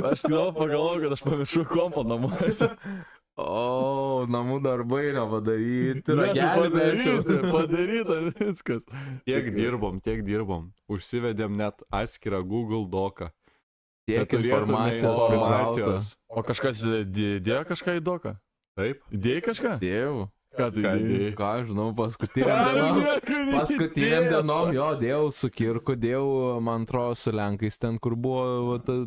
Aš tik dabar pagalvoju, kad aš pamiršau kompą namuose. O, namų darbai nepadaryti. Padaryta viskas. Tiek dirbom. Užsivedėm net atskirą Google doką. Tiek informacijos. O kažkas dėjo kažką į doką? Taip. Dėjai kažką? Dėjau. Ką tai dėjai? Ką žinau, paskutiniam dienom, jo, dėjau su Kirku, dėjau, man atrodo, su Lenkais ten, kur buvo ta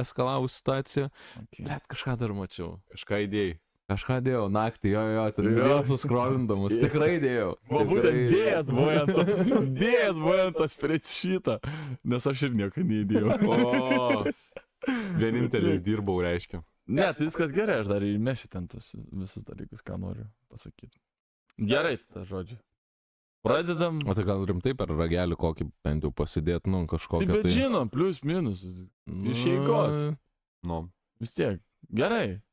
eskalavus situacija. Bet kažką dar mačiau. Kažką įdėjai. Kažką dėjau, naktį, jo, ten vėl suskrolindamus, tikrai dėjau. O būtent dėjęs buvant tas prieš šitą, nes aš ir nieko neįdėjau. O, vienintelis dirbau, reiškia. Ne, tai viskas gerai, aš dar įmesiu ten tas visus dalykus, ką noriu pasakyti. Gerai, tą žodžiu. Pradedam. O tai gal rimtai per ragelį kokį bent jau pasidėt, nu, kažkokią tai... Bet žinom, plius, minus, iš eigos. Nu. Vis tiek, gerai.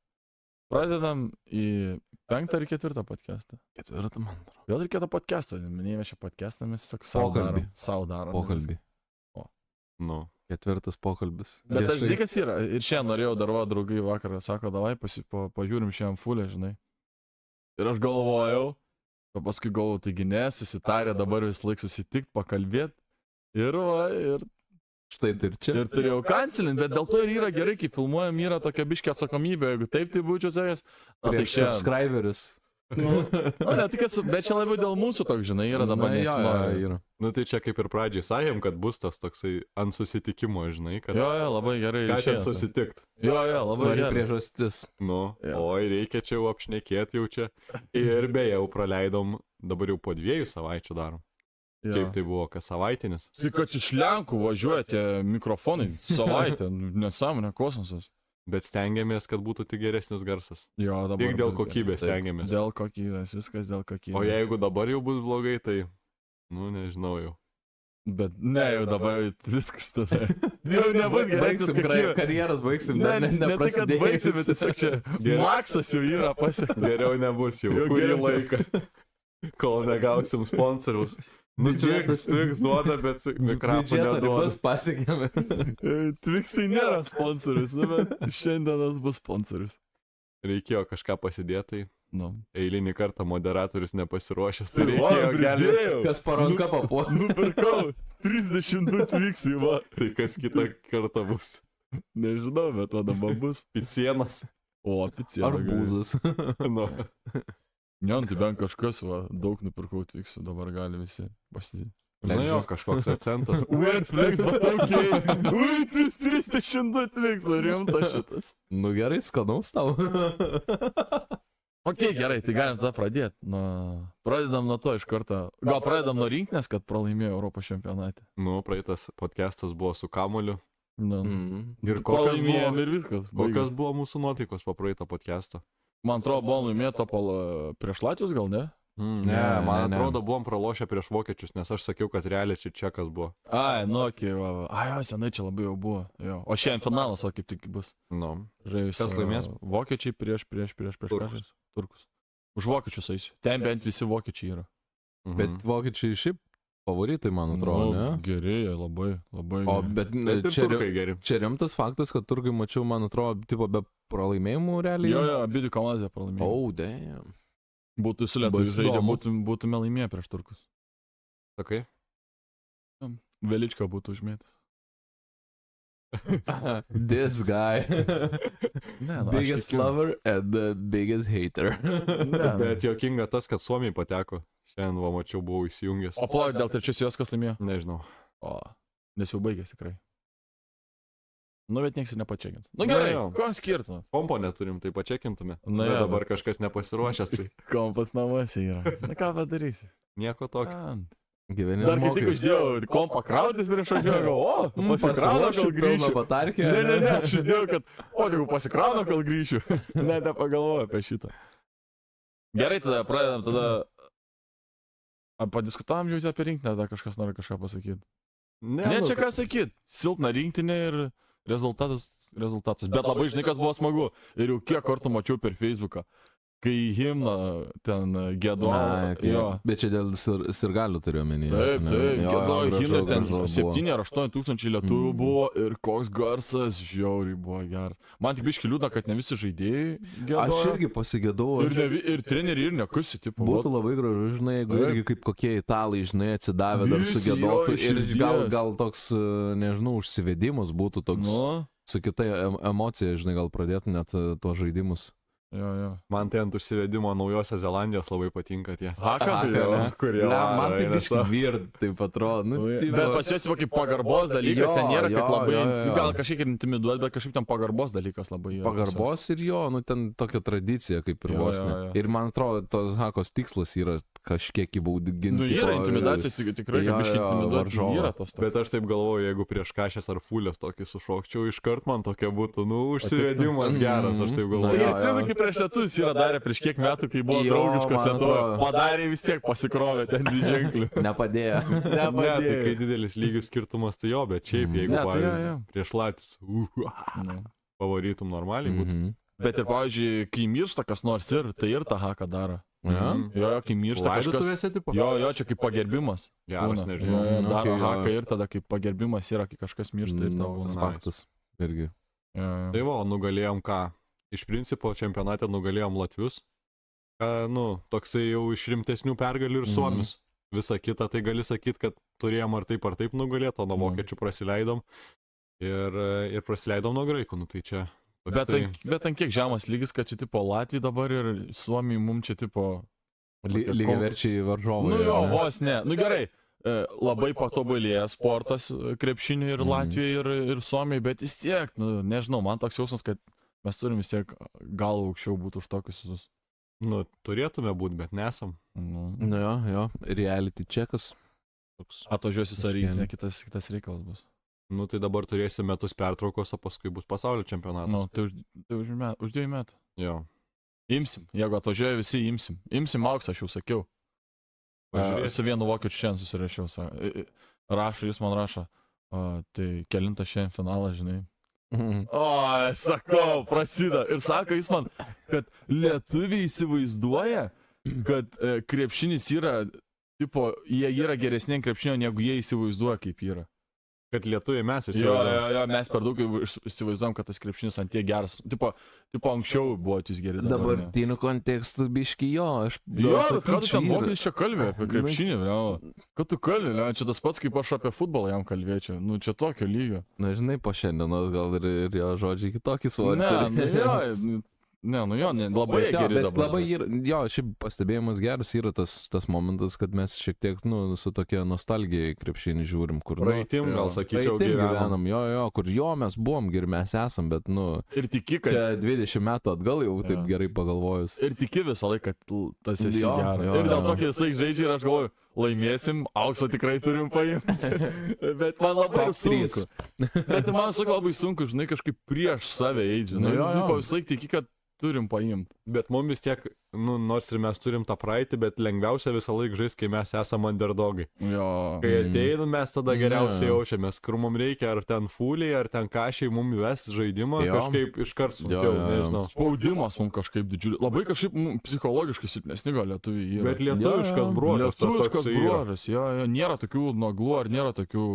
Pradedam į 5 ar 4 podcastą. 4, man atrodo. Vėl reikėtų podcastą, minėjome šią podcastą, mes tiesiog sau darom. Pokalbį. Nu. 4 pokalbis. Bet tas dalykas yra, ir šiandien norėjau dar draugai vakarą, sako, davai pažiūrim šiandien fulę, žinai. Ir aš galvojau, o paskui galvojau, taigi nesusitarė dabar vis laik susitikti, pakalbėti. Ir štai tai ir čia. Ir turėjau cancelinti, bet dėl to ir yra gerai, kai filmuojam, yra tokia biškė atsakomybė, jeigu taip tai būčiau sakęs. Prieš subscriberius. Ne, tik, bet čia labiau dėl mūsų toks, žinai, yra dabar nesinori. Nu tai čia kaip ir pradžiai sakėm, kad bus tas toksai ant susitikimo, žinai, kad... Jo, labai gerai. Ką ten susitikt. Jo, labai gerai. Priežastis. Nu, oi, reikia čia jau apšnekėti jau čia. Ir beje, jau praleidom, dabar jau po 2 savaičių darom. Kaip tai buvo, kas savaitinis. Tai kad iš Lenkų važiuoja tie mikrofonai savaitę, nesąmonė, kosmosas. Bet stengiamės, kad būtų tik geresnis garsas. Jo, dabar. Tik dėl kokybės stengiamės. Dėl kokybės, viskas dėl kokybės. O jeigu dabar jau bus blogai, tai, nu, nežinau jau. Bet ne, jau dabar viskas tada. Jau nebus geresnis kokybė. Karjeras baigsim, ne tai, kad baigsim, bet tiesiog čia maksas jau yra pasiektas. Geriau nebus jau, kurį laiką, kol negausim sponsoriaus. Biudžetas Twix duoda, bet mikrofų neduoda. Ribas pasiekėme. Twix tai nėra sponsorius, bet šiandienas bus sponsorius. Reikėjo kažką pasidėti, nu. Eilinį kartą moderatorius nepasiruošęs, tai reikėjo gelbėti. Kas paranka papuo. Nupirkau 32 Twix'ai, va. Tai kas kitą kartą bus? Nežinau, bet tada bus. Picienas. O, picienas. Arbūzas. Nu. Ne, tai bent kažkas, va, daug nupirkau Twix'ų, dabar gali visi pasidėti. Na jo, kažkoks akcentas. Weird flex, bet ok. Ui, 32 Twix'ų, rimtas šitas. Nu gerai, skanaus tau. Ok, gerai, tai galim tada pradėti. Pradedam nuo to iš karto. Gal pradedam nuo rinktinės, kad pralaimėjo Europos čempionate. Nu, praeitas podcastas buvo su kamuoliu. Nu. Ir pralaimėjom ir viskas. Kokios buvo mūsų nuotaikos po praeitą podcastą? Man atrodo, buvom laimėję Topol prieš Latvius, gal ne? Ne, man atrodo, buvom pralošę prieš vokiečius, nes aš sakiau, kad realiai čia čekas buvo. Ai, nu, okei, va. Ai, jo, senai čia labai jau buvo. Jo. O šiandien finalas, o kaip tik bus. Nu. Kas laimės? Vokiečiai prieš kažkas. Turkus. Už vokiečius eisiu. Ten bent visi vokiečiai yra. Bet vokiečiai šiaip favoritai, man atrodo, ne? Gerėja, labai geri. O, bet čia rimtas faktas, kad turkai, mačiau, man atrodo, tipo be pralaimėjimų realiai. Jo, abidvi komandas pralaimėjo. Oh, damn. Būtų su Lietuviais žaidžia, būtume laimėję prieš turkus. Sakai? Veličką būtų užmėtęs. This guy. Biggest lover and the biggest hater. Bet jokinga tas, kad Suomiai pateko. Šiandien, va, mačiau, buvau įsijungęs. O palauk, dėl trečiosios kas laimėjo? Nežinau. O, nes jau baigės tikrai. Nu, bet nieks ir nepačekint. Nu gerai, ko skirtumas? Kompo neturim, tai pačekintume. Na, ja, dabar kažkas nepasiruošęs. Tai... Kompas namuose yra. Na ką padarysi? Nieko tokio. Gyveni dar kaip tik uždėjau kompą krautis prieš važiuoju, o, pasikrauna, gal grįšiu. Patarkė. Ne, aš uždėjau, kad, o, jeigu pasikrauna, gal grįšiu. Ne, nepagalvoju apie šitą. Gerai, tada pradedam, tada... Padiskutavom jau apie rinktinę, tada kažkas nori kažką pasakyti. Ne, čia ką sakyti. Silpna rinktinė ir rezultatas. Bet labai žinai, kas buvo smagu. Ir jau kiek kartų mačiau per Facebooką. kai himną ten gėdojo. Jo. Bet čia dėl sirgalių turiu omeny. Taip, gėdojo himną, ten gražu 7 ar 8 tūkstančiai lietuvių buvo ir koks garsas, žiauriai buvo geras. Man tik biški liūdna, kad ne visi žaidėjai gėdojo. Aš irgi pasigėdau. Ir treneriai, ir nekusi, tipo. Būtų labai gražu, žinai, jeigu irgi kaip kokie italai, žinai, atsidavę dar Visi, sugėdotų jo, ir širdies. gal toks, nežinau, užsivedimas būtų toks Nu, su kita emocija, žinai, gal pradėtų net tuos žaidimus. jo. Man tai ant užsivedimo Naujosios Zelandijos labai patinka tie. Haka, Jo, kurie Man tai eina biški sau. vird, taip atrodo. Nu, tai Bet va- pas juos kaip pagarbos dalykas, Jo, ten nėra, kad jo, labai, jo. gal kažkiek ir intimiduot, bet kažkaip ten pagarbos dalykas labai. yra Pagarbos ir jo, nu ten tokia tradicija kaip ir Jo, vos jo, ne. jo. Ir man atrodo, tos Hakos tikslas yra kažkiek įbauginti. Nu, yra intimidacijos, tikrai, Jo, kad biškai jo, intimiduoti varžovą. yra tos. Bet aš taip galvoju, jeigu prieš Kašės ar Fulės tokį sušokčiau, iškart man tokia būtų, nu, užsivedimas geras, aš taip Na, galvoju. jie jo, atsimenu, jo. kaip prieš lietus yra darę prieš kiek metų, kai buvo Jo, draugiškas man Lietuvoje. atrodo. Padarė vis tiek, pasikrovė ten didženklių. Nepadėjo. Ne, tai kai didelis lygių skirtumas, tai jo, bet šiaip, jeigu, Ne, tai jo, pavyzdžiui, jo. prieš Latvijus, Nu. pavarytum normaliai būtų. Mhm. Bet ir, pavyzdžiui, kai miršta kas nors ir, tai ir tą haką daro. Ja? Jo, kai miršta kažkas. Laidotuvėse, tipo? Jo, čia kaip pagerbimas. Geras, būna. nežinau. Jo, daro Okay, jo. haką ir tada kaip pagerbimas yra, kai kažkas miršta ir tau būna. Faktas. Irgi. Jo. Tai va, nugalėjom ką? Iš principo čempionate nugalėjom Latvius. Nu, toksai jau iš rimtesnių pergalių ir Suomius. Visa kita, tai gali sakyti, kad turėjom ar taip nugalėti, o nuo vokiečių prasileidom. Ir prasileidom nuo graikų, nu tai čia. Bet ant kiek žemas lygis, kad čia tipo Latvija dabar ir Suomija mums čia tipo... Lygiai verčiai varžovai. Nu jo, ne? vos ne. Nu gerai, labai patobulėja sportas krepšinio ir Latvijoje ir Suomijoje, bet vis tiek, nu, nežinau, man toks jausmas, kad mes turim vis tiek gal aukščiau būti už tokius visus. Nu, turėtume būti, bet nesam. Nu. Nu jo, reality checkas. Toks. Atvažiuosi Saryne, Biškėlį. kitas reikalas bus. Nu, tai dabar turėsim metus pertraukos, o paskui bus pasaulio čempionatas. Nu, tai už 2 metų. Jo. Imsim, jeigu atvažiuoja visi, imsim. Imsim auksą, aš jau sakiau. Pažiūrėsim. Su vienu vokiečiu šiandien susirašiau. Rašo, jis man rašo, tai kelintas šiandien finalas, žinai. O, sakau, prasideda. Ir sako jis man, kad lietuviai įsivaizduoja, kad krepšinis yra, tipo, jie yra geresnė krepšinio, negu jie įsivaizduoja, kaip yra. Kad lietuviai mes Jo, įsivaizduojam. jo, mes per daug įsivaizduojam, kad tas krepšinis ant tiek geras. Tipo anksčiau buvo jūs geri. Dabartinių kontekstų biški jo, aš... Jo, bet ką tu sakyčiau, ten yra. mokai čia kalbė apie krepšinį, kad tu kalbė, čia tas pats, kaip aš apie futbolą jam kalbėčiau, nu čia tokio lygio. Na, žinai, po šiandienos gal ir jo žodžiai kitokį svorį. Ne, turi. nu jo, labai Jo, geri bet dabar. labai yra, jo, šiaip pastebėjimas geras yra tas momentas, kad mes šiek tiek, nu, su tokia nostalgija į krepšinį žiūrim, kur... Praeitim, jo. gal sakyčiau, praeitim gyvenam. jo, kur jo, mes buvom ir mes esam, bet, nu, Ir tiki, kad... čia 20 metų atgal jau taip Jo. gerai pagalvojus. Ir tiki visą laiką, kad tas esi Jo, geras. jo, Ir dėl jo. to, kai jisai žaidžia ir aš galvoju, laimėsim, aukso tikrai turim paimti. Bet man labai Top trys. sunku. Bet man sakau labai sunku, žinai, kažkaip prieš save eiti, žinai. Nu, jo, jo. Vis laik tiki, kad turim paimti. Bet mums vis tiek, nu, nors ir mes turim tą praeitį, bet lengviausia visą laiką žaisti, kai mes esame underdogai. Jo. Kai ateinam, mes tada geriausiai Jo. jaučiamės, kur mums reikia, ar ten fuliai, ar ten kašiai, mums ves žaidimą, Jo. kažkaip iškart sunkiau, Jo. nežinau. Spaudimas mums kažkaip didžiulis. Labai kažkaip psichologiškai silpnesni gal lietuviai yra. Bet lietuviškas bruožas, tas Lietuviškas toksai yra. bruožas, jo, nėra tokių nuoglų ar nėra tokių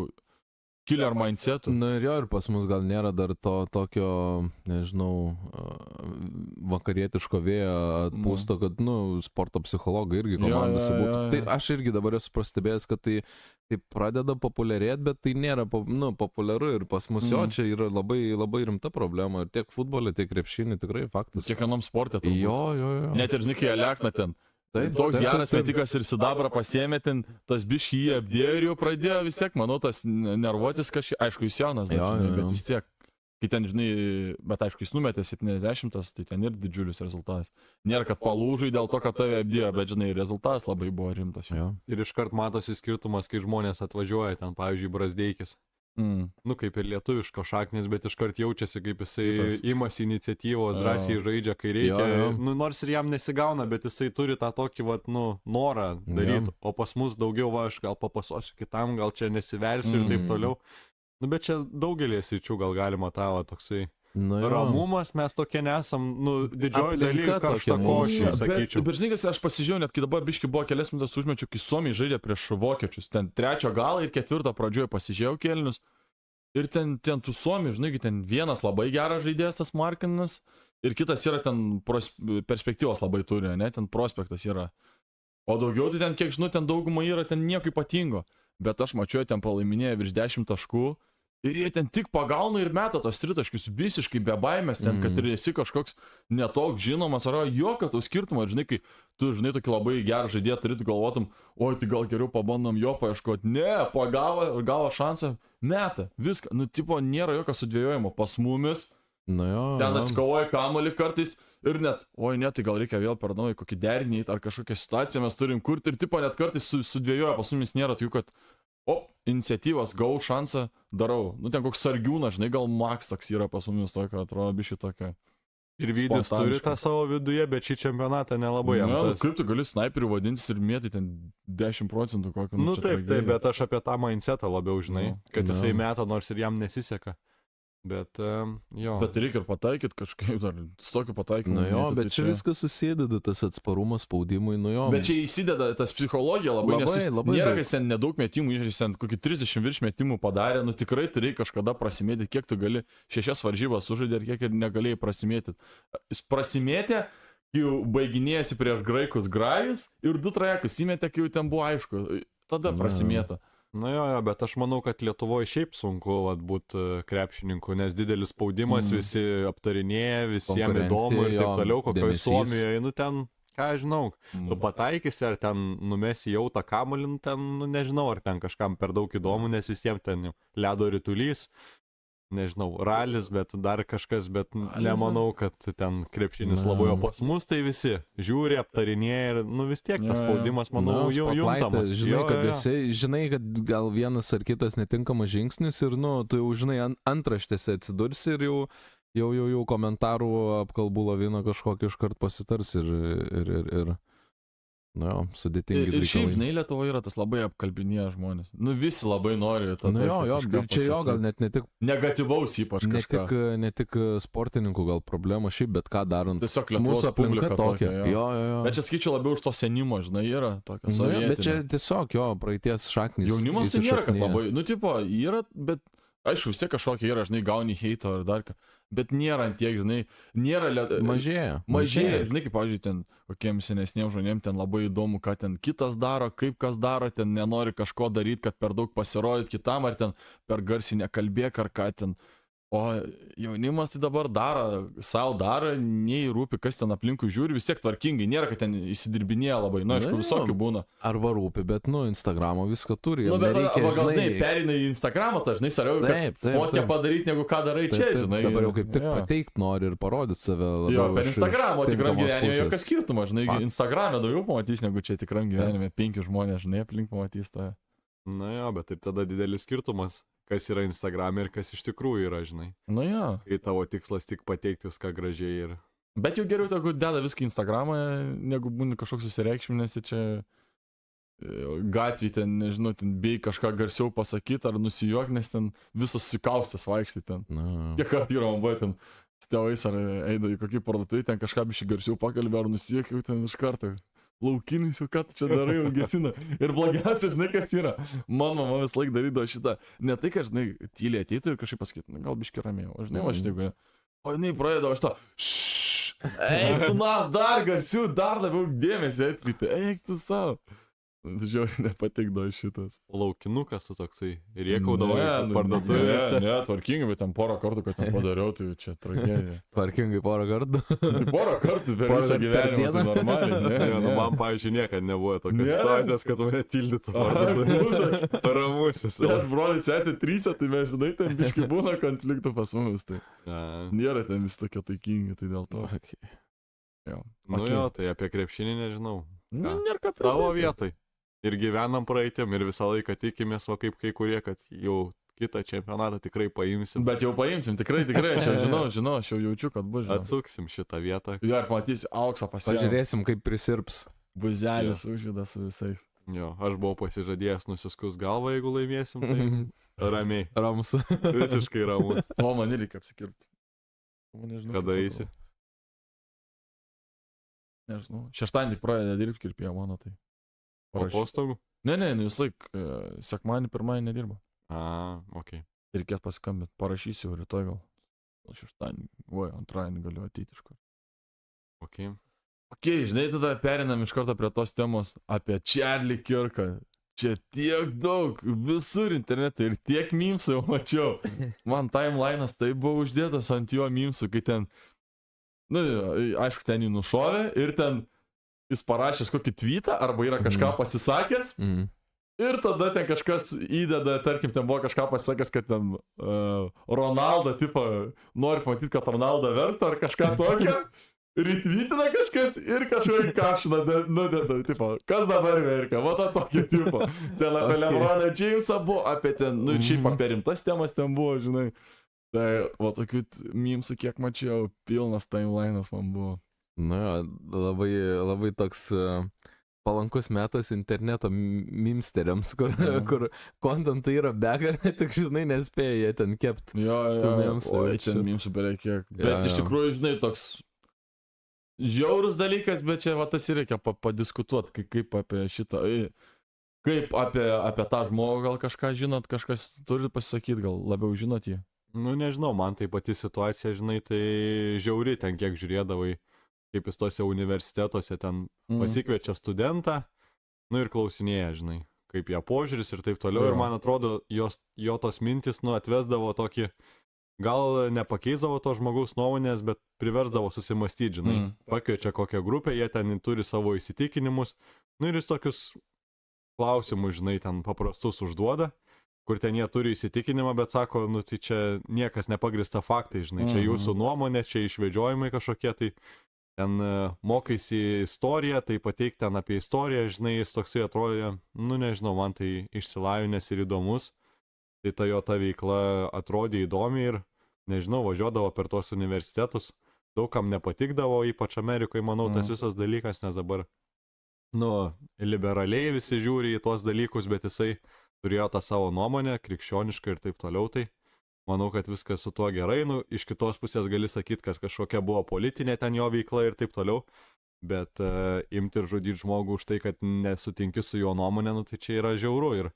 killer mindsetų. Na ir jo, ir pas mus gal nėra dar to tokio, nežinau, vakarietiško vėjo atpūsto, kad, nu, sporto psichologai irgi komandose jo, būtų. jo. Tai aš irgi dabar esu pastebėjęs, kad tai pradeda populiarėti, bet tai nėra, populiaru ir pas mus jo, čia yra labai, labai rimta problema. Ir tiek futbolė, tiek krepšinį, tikrai faktas. Kiekvienam sportė. turbūt. Jo. Net ir žinai, kai Alekna ten. Toks geras metikas ir sidabrą pasėmė ten, tas biškį jį apdėjo ir jau pradėjo vis tiek, manau, tas nervuotis kažkiek, aišku, jis jaunas, dar, Jo, žinai, jo. bet vis tiek, kai ten, žinai, bet aišku, jis numetė 70, tai ten ir didžiulis rezultatas. Nėra, kad palūžai dėl to, kad tave apdėjo, bet, žinai, rezultatas labai buvo rimtas. Jo. Ir iškart matosi skirtumas, kai žmonės atvažiuoja ten, pavyzdžiui, Brazdeikis. Nu, kaip ir lietuviško šaknis, bet iškart jaučiasi, kaip jisai Kitas. imasi iniciatyvos, Jo. drąsiai žaidžia, kai reikia. Jo. Nu, nors ir jam nesigauna, bet jisai turi tą tokį, vat, nu, norą daryti. O pas mus daugiau, va, aš gal papasosiu kitam, gal čia nesiversiu ir taip toliau. Nu, bet čia daugelį sričių gal galima tą, va, toksai Nu, jo. ramumas, mes tokie nesam, nu, didžioji daly Aplinka tokia karštakošiai, mūsų. sakyčiau. Bet žinai, kas aš pasižiūrėjau, net kai dabar biški buvo kelias minutės užmečiau, kai Suomiai žaidė prieš vokiečius. Ten 3 galą ir 4 pradžioje pasižiūrėjau kėlinius. Ir ten tų Suomių, žinai, ten vienas labai geras žaidėjas, tas Markinas, ir kitas yra ten perspektyvos labai turi, ne, ten prospektas yra. O daugiau tai ten, kiek žinau, ten dauguma yra ten nieko ypatingo. Bet aš mačiau, ten pralaiminėja virš 10 taškų. Ir jie ten tik pagauna ir meta tos tritaškius visiškai be baimės, ten, kad ir esi kažkoks netoks žinomas, ar jokio to skirtumo, ir žinai, kai tu, žinai, tokį labai gerą žaidėją turi, tu galvotum, oi, tai gal geriau pabandom jo paieškoti. Ne, pagavo šansą, meta, viską, nu, tipo, nėra jokio sudvėjojimo pas mumis, Nu, jo. ten atsikovoja kamuolį kartais ir net, oi, ne, tai gal reikia vėl per naują kokį derinį ar kažkokią situaciją mes turim kurti ir tipo net kartais sudvėjoja, pas mumis nėra tokių, kad iniciatyvas, gau šansą, darau. Nu, ten koks Sargiūnas, žinai, gal Max toks yra pas mumis tokio, atrodo, bišį tokio. Ir Vydis turi tą savo viduje, bet šį čempionatą nelabai jam. Ne, kaip tu gali snaiperių vadintis ir mėtai ten 10% kokio. Nu taip, bet aš apie tą mindsetą labiau žinai, kad jisai meta, nors ir jam nesiseka. Bet jo. Bet reikia ir pataikyti kažkaip dar, su tokiu pataikymu. Nu jo, mėtyti, bet čia viskas susideda, tas atsparumas spaudimui, nu jo. Bet čia įsideda tas psichologija labai, nes jis nėra, kad ten nedaug metimų, jis ten kokį 30 virš metimų padarė, nu tikrai turėjai kažkada prasimėti, kiek tu gali, 6 varžybas sužaidė ir kiek ir negalėjai prasimėti. Jis prasimėtė, jau baiginėjasi prieš graikus grajus ir 2 trajekus įmetė, kai jau ten buvo aišku, tada prasimėta. Nu jo, bet aš manau, kad Lietuvoje šiaip sunku būti krepšininku, nes didelis spaudimas, visi aptarinėja, visiems įdomu ir taip toliau, kokioje Suomijoje, nu ten, ką aš žinau, tu pataikysi, ar ten numesi jau tą kamuolį, nu ten, nu nežinau, ar ten kažkam per daug įdomu, nes visiems ten ledo ritulys, nežinau, ralis, bet dar kažkas, bet nemanau, kad ten krepšinis labai, o pas mus tai visi žiūri, aptarinėja ir, nu vis tiek tas spaudimas, manau, jau juntamas. Žinai, kad gal vienas ar kitas netinkamas žingsnis ir, nu, tu jau, žinai, antraštėse atsidursi ir jau komentarų apkalbų lavina kažkokį iškart pasitars ir nu jo, sudėtingi dalykai. Ir šiaip, žinai, Lietuvoje yra tas labai apkalbinėja žmonės. Nu visi labai nori tą. Nu jo, ir čia jo gal net ne tik... Negatyvaus ypač kažką. Ne tik sportininkų gal problema šiaip, bet ką darant. Tiesiog Lietuvos publika tokia. Jo. Bet čia skaičiu labiau už to senimo, žinai, yra tokia sovietinė. Bet čia tiesiog jo, praeities šaknis. Jaunimas tai nėra, kad labai, nu tipo, yra, bet aišku, vis tiek kažkokia yra, žinai, gauni heito ar dar ką. Bet nėra ant tiek, žinai, nėra... Mažėja. Žinai, kaip, pavyzdžiui, ten kokiems senesniems žmonėms ten labai įdomu, ką ten kitas daro, kaip kas daro, ten nenori kažko daryti, kad per daug pasirodyt kitam, ar ten per garsiai nekalbėk, ar ką ten. O jaunimas tai dabar daro, savo daro, nei rūpi, kas ten aplinkui žiūri, vis tiek tvarkingai, nėra, kad ten įsidirbinėja labai, nu, aišku, visokių būna. Arba rūpi, bet, nu, Instagramo viską turi. Nu, bet gal, žinai, perina į Instagramą, tai, žinai, sariau, kad fotkę padaryti, negu ką darai čia, žinai. Dabar jau kaip tik pateikt nori ir parodyti save labiau. Jo, per Instagramą, tikram gyvenime jokio skirtumo, žinai, Instagram'e daugiau pamatys, negu čia tikram gyvenime, 5 žmonės, žinai, aplink pamatys tą. Na jo, bet ir tada didelis skirtumas, kas yra Instagram'e ir kas iš tikrųjų yra, žinai. Nu jo. Kai tavo tikslas tik pateikti viską gražiai ir... Bet jau geriau tegu deda viską Instagram'ą, negu būni kažkoks susireikšminėsi čia gatvį ten, nežinau, ten bei kažką garsiau pasakyti ar nusijuok, nes ten visas susikaustęs vaikštai ten. Kiek kartų yra man buvo ten tėvais ar eida į kokį parduotuvį, ten kažką biškai garsiau pakalbė ar nusijuok, jau ten iš karto. Laukinis, jau ką tu čia darai, jau gesina. Ir blogiausia, žinai, kas yra. Mano mama vis laik darydavo šitą. Ne tai, kad, žinai, tyliai ateitų ir kažkaip pasakytų, gal biškai ramiau. O žinai, aš taip, o jinai pradėdavo aš to, eik tu nas, dar garsiau, dar labiau dėmesį atkreipė, eik tu savo. Žiūrėjau, nepatikdavo šitas. Laukinukas tu toksai. Ir jie kaudavo parduotuvėse. Ne, tvarkingai, bet ten porą kartų, kad ten padariau, tai čia tragedija. Tvarkingai porą kartų? Tai porą kartų per visą gyvenimą, tai normaliai. Ne, man, pavyzdžiui, niekada nebuvo tokios situacijos, kad mane tildytų. Ramusis. Aš broliai sėti 3, tai mes, žinai, ten biškai būna konfliktų pas mumis. Tai nėra ten vis tokia taikinga, tai dėl to. Nu jo, tai apie krepšinį nežinau. Nėra ką pridėti. Savo vietoj. Ir gyvenam praeitėm ir visą laiką tikimės, o kaip kai kurie, kad jau kitą čempionatą tikrai paimsim. Bet jau paimsim, tikrai, aš jau žinau, aš jau jaučiu, kad bus. Atsuksim šitą vietą. Jo, ir pamatysi auksą pasiekti. Pažiūrėsim, kaip prisirps. Buzelis užžydas su visais. Jo, aš buvau pasižadėjęs nusiskus galvą, jeigu laimėsim, tai ramiai. Ramus. Visiškai ramus. O man reikia apsikirpti. Nežinau, Kada kaip eisi? atrodo. Nežinau. Šeštadienį pradeda dirbti kirpėjo mano, tai. Po atostogų? Ne, vis laik, sekmanį, pirmąjį nedirba. Ok. Reikės paskambinti, parašysiu rytoj gal. Šeštadienį, antradienį galiu ateiti iš karto. Ok. Ok, žinai, tada perinam iš karto prie tos temos apie Charlie Kirką. Čia tiek daug, visur internete ir tiek mimsų jau mačiau. Man timeline'as tai buvo uždėtas ant jo mimsų, kai ten, aišku, ten jį nušovė ir ten jis parašęs kokį tweetą arba yra kažką pasisakęs. Ir tada ten kažkas įdeda, tarkim, ten buvo kažką pasakęs, kad ten Ronaldo, tipo, nori pamatyti, kad Ronaldo verta ar kažką tokio. Rytvytina kažkas ir kažkokį kapšiną nudeda, tipo, kas dabar verkia, va tą tokį tipo. Ten apie Lebroną Jamesą buvo, apie ten, šiaip apie rimtas temas ten buvo, žinai. Tai, va tokių mimsų, kiek mačiau, pilnas timeline'as man buvo. Na, labai toks palankus metas interneto mimsteriams, kur kontentai yra begalė, tik žinai, nespėja jie ten kepti. Jo, ten mimsų beveik kiek. Bet iš tikrųjų, žinai, toks žiaurus dalykas, bet čia va tas ir reikia padiskutuoti, kaip apie šitą, kaip apie tą žmogų gal kažką žinot, kažkas turi pasisakyti, gal labiau žinot jį. Nežinau, man tai pati situacija, žinai, tai žiauri ten kiek žiūrėdavai, kaip jis tose universitetuose ten pasikviečia studentą, ir klausinėja, žinai, kaip ją požiūris ir taip toliau. Ir man atrodo, jo tos mintis, atvesdavo tokį, gal nepakeisdavo to žmogaus nuomonės, bet priversdavo susimastyti, žinai. Pakviečia kokią grupę, jie ten turi savo įsitikinimus, ir jis tokius klausimus, žinai, ten paprastus užduoda, kur ten jie turi įsitikinimą, bet sako, tai čia niekas nepagrįsta faktai, žinai, čia jūsų nuomonė, čia išvedžiojimai kažkokie, tai ten mokaisi istoriją, tai pateik ten apie istoriją, žinai, jis toksai atrodė, nežinau, man tai išsilavinęs ir įdomus. Tai ta veikla atrodė įdomi ir, nežinau, važiuodavo per tuos universitetus, daug kam nepatikdavo, ypač Amerikoje, manau, tas visas dalykas, nes dabar, liberaliai visi žiūri į tuos dalykus, bet jisai turėjo tą savo nuomonę, krikščionišką ir taip toliau, tai manau, kad viskas su tuo gerai, iš kitos pusės gali sakyti, kad kažkokia buvo politinė ten jo veikla ir taip toliau, bet imti ir žudyti žmogų už tai, kad nesutinki su jo nuomonė, tai čia yra žiauru ir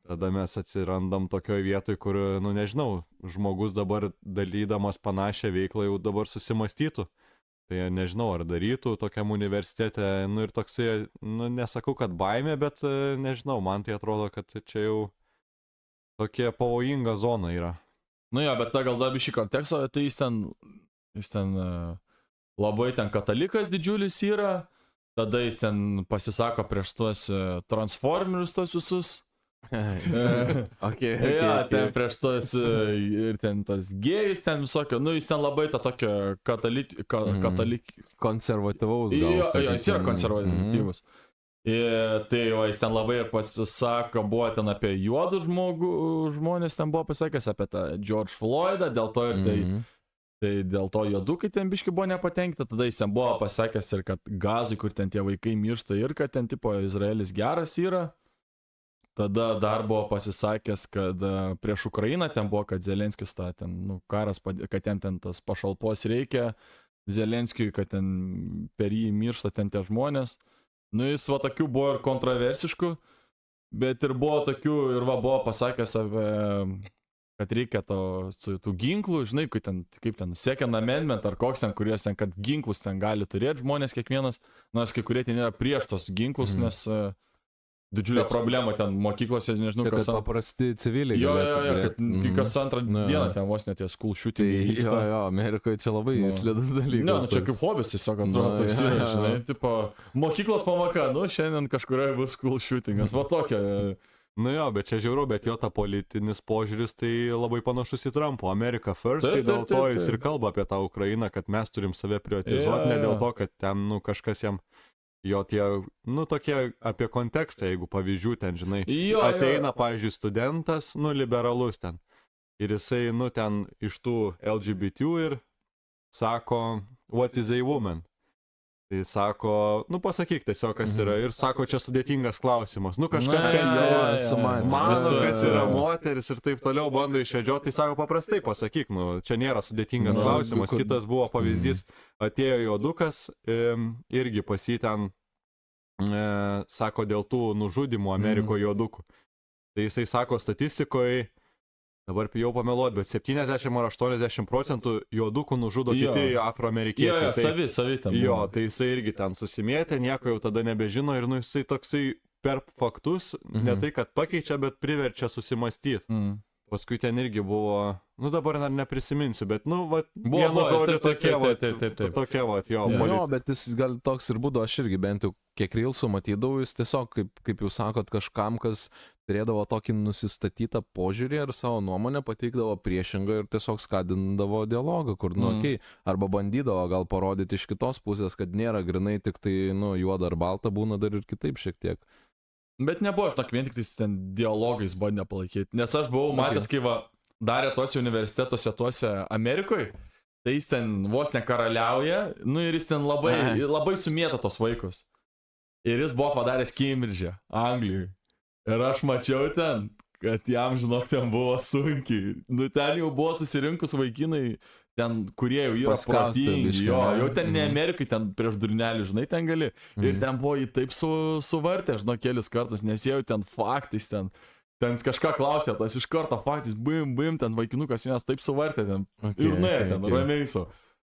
tada mes atsirandam tokioj vietoj, kur, nežinau, žmogus dabar dalydamas panašią veiklą jau dabar susimastytų. Tai nežinau, ar darytų tokiam universitete, ir toksai, nesakau, kad baimė, bet nežinau, man tai atrodo, kad čia jau tokia pavojinga zona yra. Jo, bet gal dar šį kontekstą, tai jis ten labai ten katalikas didžiulis yra, tada jis ten pasisako prieš tuos transformerius tos visus. Ten prieš tuos ir ten tas gėjus ten visokio, jis ten labai tą tokio konservatyvaus gal. Jo, jis yra konservatyvus. Tai jis ten labai ir pasisako, buvo ten apie juodų žmonės, ten buvo pasakęs apie tą George Floydą, dėl to ir tai dėl to juodukai ten biški buvo nepatenkinti, tada jis ten buvo pasakęs ir kad Gazui, kur ten tie vaikai miršta ir kad ten tipo Izraelis geras yra. Tada dar buvo pasisakęs, kad prieš Ukrainą ten buvo, kad Zelenskis karas, kad ten tas pašalpos reikia Zelenskiui, kad ten per jį miršta ten tie žmonės. Jis va tokių buvo ir kontroversiškų, bet ir buvo tokių, ir va buvo pasakęs apie, kad reikia tų ginklų, žinai, kaip ten second amendment ar koks ten, kuries ten, kad ginklus ten gali turėti žmonės kiekvienas, nors kai kurie ten yra prieš tos ginklus, nes didžiulė problema ten mokyklose, nežinau, kas paprasti civiliai. Jo, kad kas antrą dieną ten vos net tie school shootingai vyksta. Jo, Amerikoje čia labai slidus dalykas. Ne, čia kaip hobis tiesiog atrodo, toks yra, žinai, tipo, mokyklos pamoka, šiandien kažkurioje bus school shootingas, va tokia. Jo, bet čia žiauru, bet jo ta politinis požiūris tai labai panašus į Trumpo. America first, tai dėl to jis ir kalba apie tą Ukrainą, kad mes turim save prioritizuoti, ne dėl to, kad ten, kažkas jam... Jo tie, tokie apie kontekstą, jeigu pavyzdžių ten, žinai, ateina, pavyzdžiui, studentas, liberalus ten. Ir jisai, ten iš tų LGBT ir sako, what is a woman? Tai sako, nu pasakyk tiesiog, kas yra. Ir sako, čia sudėtingas klausimas. Nu kažkas, Na, kas jo, yra, esu matęs. mano, Visi- kas yra moteris ir taip toliau bando išvedžioti. Tai sako, paprastai pasakyk, nu čia nėra sudėtingas Nu, klausimas. kur- Kitas buvo pavyzdys, atėjo juodukas, irgi pas jį ten, sako, dėl tų nužudimų Amerikoje juodukų. Tai jisai sako statistikoje, dabar jau pameluot, bet 70 ar 80% juodukų nužudo Jo. kiti Jo, afroamerikiečiai. jo, savi ten. Jo, buvo. tai jisai irgi ten susimėtė, nieko jau tada nebežino ir nu jisai toksai per faktus, ne tai kad pakeičia, bet priverčia susimastyti. Paskui ten irgi buvo, nu dabar dar neprisiminsiu, bet nu, va, Buvo, vienu buvo, žodžiu taip, taip, tokie, va, taip, taip, taip. tokie, va, jo, Jo. Jo, bet jis gal toks ir būdavo, aš irgi bent jau kiek reilsų matydavau, jis tiesiog, kaip jūs sakot, kažkam, kas turėdavo tokį nusistatytą požiūrį ar savo nuomonę, pateikdavo priešingą ir tiesiog skadindavo dialogą, kur, nu, okei, arba bandydavo gal parodyti iš kitos pusės, kad nėra grinai tik tai, nu, juoda ar balta, būna dar ir kitaip šiek tiek. Bet nebuvo aš vien tik tais ten dialogais bandė palaikyti. Nes aš buvau matęs, kai va, darė tuose universitetuose tuose Amerikoje, tai jis ten vos nekaraliauja, nu ir jis ten labai sumėta tos vaikus. Ir jis buvo padaręs Cambridge'e, Anglijoje. Ir aš mačiau ten, kad jam, žinok, ten buvo sunkiai. Nu ten jau buvo susirinkus vaikinai, ten, kurie jau yra Paskausti protingi. biškį, Jo, ne? jau ten ne Amerikai, ten prieš durnelį, žinai, ten gali. Ir ten buvo jį taip suvartę, žinau, kelis kartus, nes jie jau ten faktais, ten jis kažką klausė, tas iš karto faktais, bim, ten vaikinukas nes taip suvartė, ten ir nuėjo, ten ramiai su.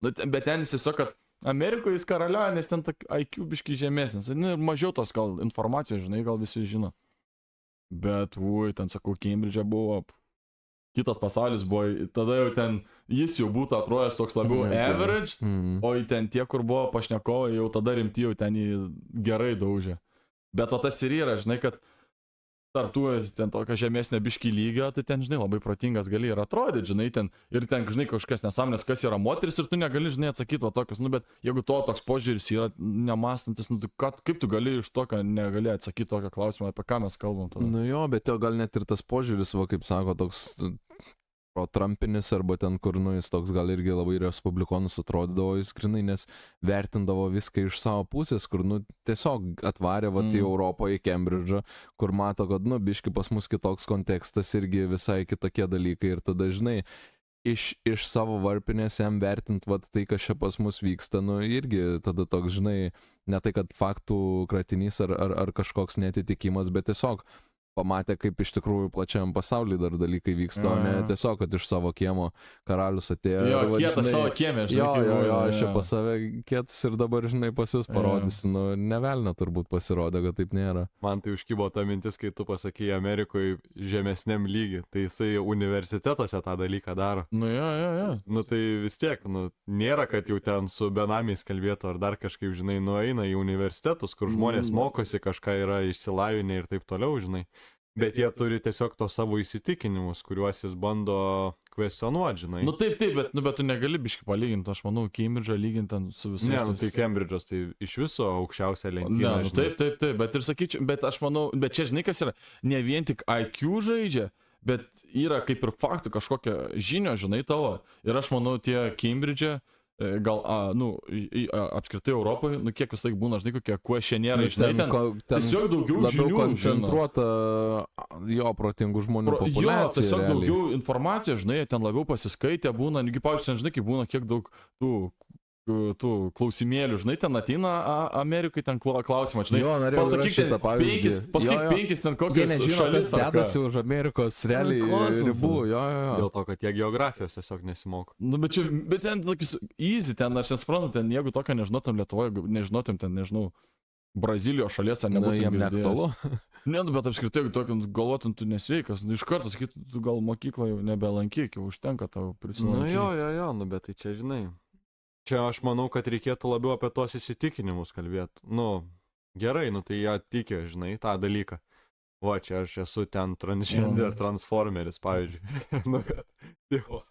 Nu, bet ten jis tiesiog, kad Amerikoje jis karaliauja, nes ten IQ biškai žemesnis. Nu, ir mažiau tos gal informacijos, žinai, gal visi žino. Bet, ten sakau, Cambridge'e buvo, kitas pasaulis buvo, tada jau ten jis jau būtų atrodęs toks labiau average, o į ten tie, kur buvo pašnekovai, jau tada rimti, jau ten jį gerai daužė. Bet o tas ir yra, žinai, kad tarp tų ten tokio žemesnio biškį lygio, tai ten, žinai, labai protingas gali ir atrodyti, žinai, ten, ir ten, žinai, kažkas nesąmonės, kas yra moteris ir tu negali, žinai, atsakyti va tokius, nu, bet jeigu to toks požiūris yra nemastantis, nu, tai kaip tu gali iš tokio negali atsakyti tokio klausimo, apie ką mes kalbam tada? Nu jo, bet jo gal net ir tas požiūris, va, kaip sako, toks pro-trumpinis arba ten, kur, nu, jis toks gal irgi labai respublikonus atrodydavo, jis grinai, nes vertindavo viską iš savo pusės, kur, nu, tiesiog atvarė, va, į Europą, į Cambridge'ą, kur mato, kad, nu, biški pas mus kitoks kontekstas irgi visai kitokie dalykai ir tada, žinai, iš savo varpinės jam vertint, va, tai, kas čia pas mus vyksta, nu, irgi tada toks, žinai, ne tai, kad faktų kratinys ar kažkoks netitikimas, bet tiesiog pamatė, kaip iš tikrųjų plačiam pasaulyje dar dalykai vyksta, o ne tiesiog, kad iš savo kiemo karalius atėjo. Jo, ir, va, kietas savo kiemė, žinai. Jo, aš čia pas save kietas ir dabar, žinai, pas jūs parodysiu. Nu, nevelna turbūt pasirodė, kad taip nėra. Man tai užkybo ta mintis, kai tu pasakai Amerikoje žemesniam lygiui, tai jisai universitetuose tą dalyką daro. Nu, jo. Nu tai vis tiek, nu, nėra, kad jau ten su benamiais kalbėtų ar dar kažkaip, žinai, nueina į universitetus, kur žmonės mokosi, kažką yra išsilavinę ir taip toliau, žinai. Bet jie turi tiesiog tos savo įsitikinimus, kuriuos jis bando kvestionuoti, žinai. Nu taip, bet tu negali biškai palyginti, aš manau, Cambridge'ą lyginti ten su visais. Ne, nu, tai Cambridge'as tai iš viso aukščiausia lentyna. Ne, nu, taip, bet ir sakyčiau, bet aš manau, bet čia žinai, kas yra, ne vien tik IQ žaidžia, bet yra kaip ir faktų kažkokia žinia, žinai, tavo. Ir aš manau, tie Cambridge'e, gal, apskritai Europoje, nu kiek visai būna, žinai, kokie kuošienieriai, žinai, ten tiesiog daugiau labiau žinių, koncentruota jo protingų žmonių populiacija. Jo, tiesiog realiai. daugiau informacijos, žinai, ten labiau pasiskaitę būna, negi, pavyzdžiui, žinai, kaip būna, kiek daug tų klausimėlių, žinai, ten ateina Amerikai, ten klausimą, žinai, Jo, norėjau pasakyk rašyt tą pavyzdį. pasakyk Jo. penkis ten Jie kokias nežino, šalis. kas dedasi už Amerikos realiai kosmosas. ribų. Jo. Dėl to, kad jie geografijos tiesiog nesimoko. Nu, bet ten tokius easy, ten aš nesuprantu, ten jeigu tokio nežinotum Lietuvoje, nežinotum ten, nežinau, Brazilijos šalies ar Nu, nebūtum jiem girdėjęs. neaktualu. Ne, nu, bet apskritai, jeigu tokio galvotum, tu nesveikas, nu, iš karto sakytum, tu gal mokyklą jau nebelankyk, jau užtenka tau Nu prisilankyti. jo, nu bet tai čia, žinai. Čia aš manau, kad reikėtų labiau apie tos įsitikinimus kalbėti. Nu, gerai, nu tai jie tikė, žinai, tą dalyką. Va, čia aš esu ten transgender transformeris, pavyzdžiui. Nu, bet, jo.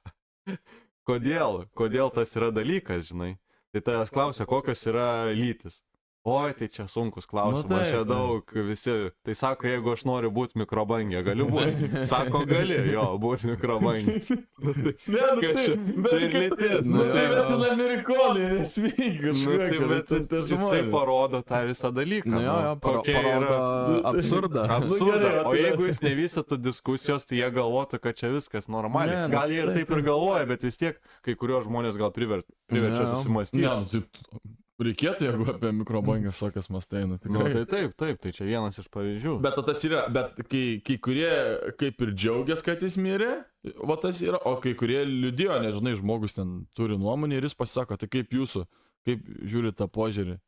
Kodėl tas yra dalykas, žinai? Tai tavęs klausia, kokios yra lytis. Oi, tai čia sunkus klausimas, Nu, taip, čia daug visi. Tai sako, jeigu aš noriu būti mikrobangė, galiu būti. Sako, gali jo būti mikrobangė. Ne, nu, Kas čia? bet Tai ir kaip- lytis, Nu, nu, tai tai- bet ten amerikonai, nesveikai Nu, tai kažkokie. bet jisai parodo tą visą dalyką. Nu, jo, kokia parodo absurdą. Absurdą. gerai, O tai- jeigu jis nevystytų diskusijos, tai jie galvotų, kad čia viskas normaliai. Ne, nu, Gal jie ir taip, taip ir galvoja, bet vis tiek kai kurios žmonės gal priverčia Ne, susimastyti. Ne, nu, tai reikėtų, jeigu apie mikrobangės tokias mastai, nu Nu, tikrai. tai taip, tai čia vienas iš pavyzdžių. Bet tas yra, bet kai kurie kaip ir džiaugiasi, kad jis mirė, va tas yra, o kai kurie liūdėjo, nežinai, žmogus ten turi nuomonę ir jis pasako, tai kaip jūsų, kaip žiūri tą požiūrį.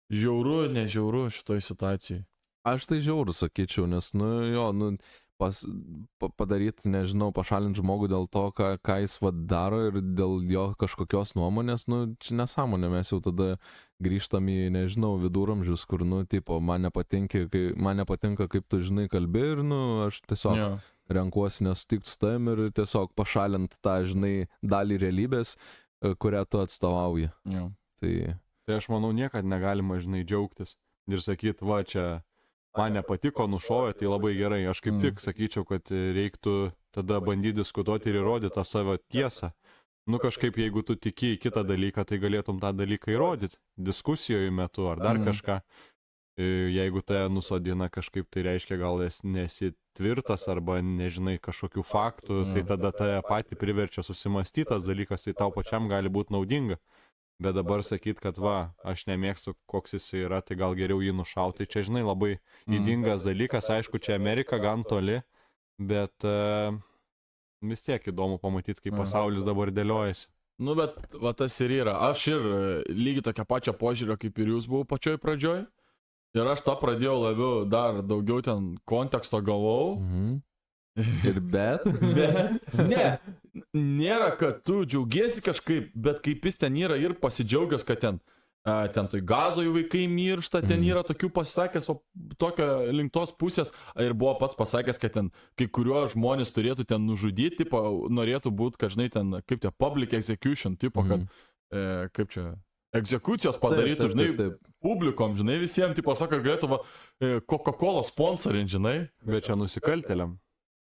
Žiauru, nežiauru šitoj situacijai. Aš tai žiauru sakyčiau, nes, nu jo, nu, padaryti, nežinau, pašalinti žmogų dėl to, ką jis daro ir dėl jo kažkokios nuomonės, nu, čia nesąmonė, mes jau tada grįžtam į, nežinau, viduramžius, kur, nu, tipo, man nepatinka, kaip tu žinai kalbi ir, nu, aš tiesiog Jo. renkuosi nesutikti su tavim ir tiesiog pašalinti tą, žinai, dalį realybės, kurią tu atstovauji. Jo. Tai aš manau, niekad negalima, žinai, džiaugtis ir sakyti, va, čia man nepatiko, nušovė, tai labai gerai. Aš kaip tik sakyčiau, kad reiktų tada bandyti diskutuoti ir įrodyti tą savo tiesą. Nu kažkaip, jeigu tu tiki į kitą dalyką, tai galėtum tą dalyką įrodyti diskusijoje metu ar dar kažką. Jeigu tai nusodina kažkaip, tai reiškia, gal nesi tvirtas arba nežinai kažkokių faktų, tai tada tave patį priverčia susimastytas dalykas, tai tau pačiam gali būti naudinga. Bet dabar sakyt, kad va, aš nemėgstu, koks jis yra, tai gal geriau jį nušauti. Čia, žinai, labai įdingas dalykas. Aišku, čia Amerika gan toli, bet vis tiek įdomu pamatyti, kaip pasaulis dabar dėliojasi. Nu, bet va tas ir yra. Aš ir lygiai tokia pačia požiūrio, kaip ir jūs buvau pačioj pradžioj. Ir aš tą pradėjau labiau, dar daugiau ten konteksto gavau. Ir bet? Ne, nėra, kad tu džiaugiesi kažkaip, bet kaip jis ten yra ir pasidžiaugęs, kad ten tai gazo jų vaikai miršta, ten yra tokių pasakęs, tokio link tos pusės, ir buvo pats pasakęs, kad ten kai kuriuos žmonės turėtų ten nužudyti, tipo, norėtų būti, kad žinai, ten, kaip tie public execution, tipo, kad, kaip čia, egzekucijos padarytų, žinai, publikom, žinai, visiems, tipo, aš sakau, galėtų, va, Coca-Cola sponsorinti, žinai. Bet čia nusikaltėliam.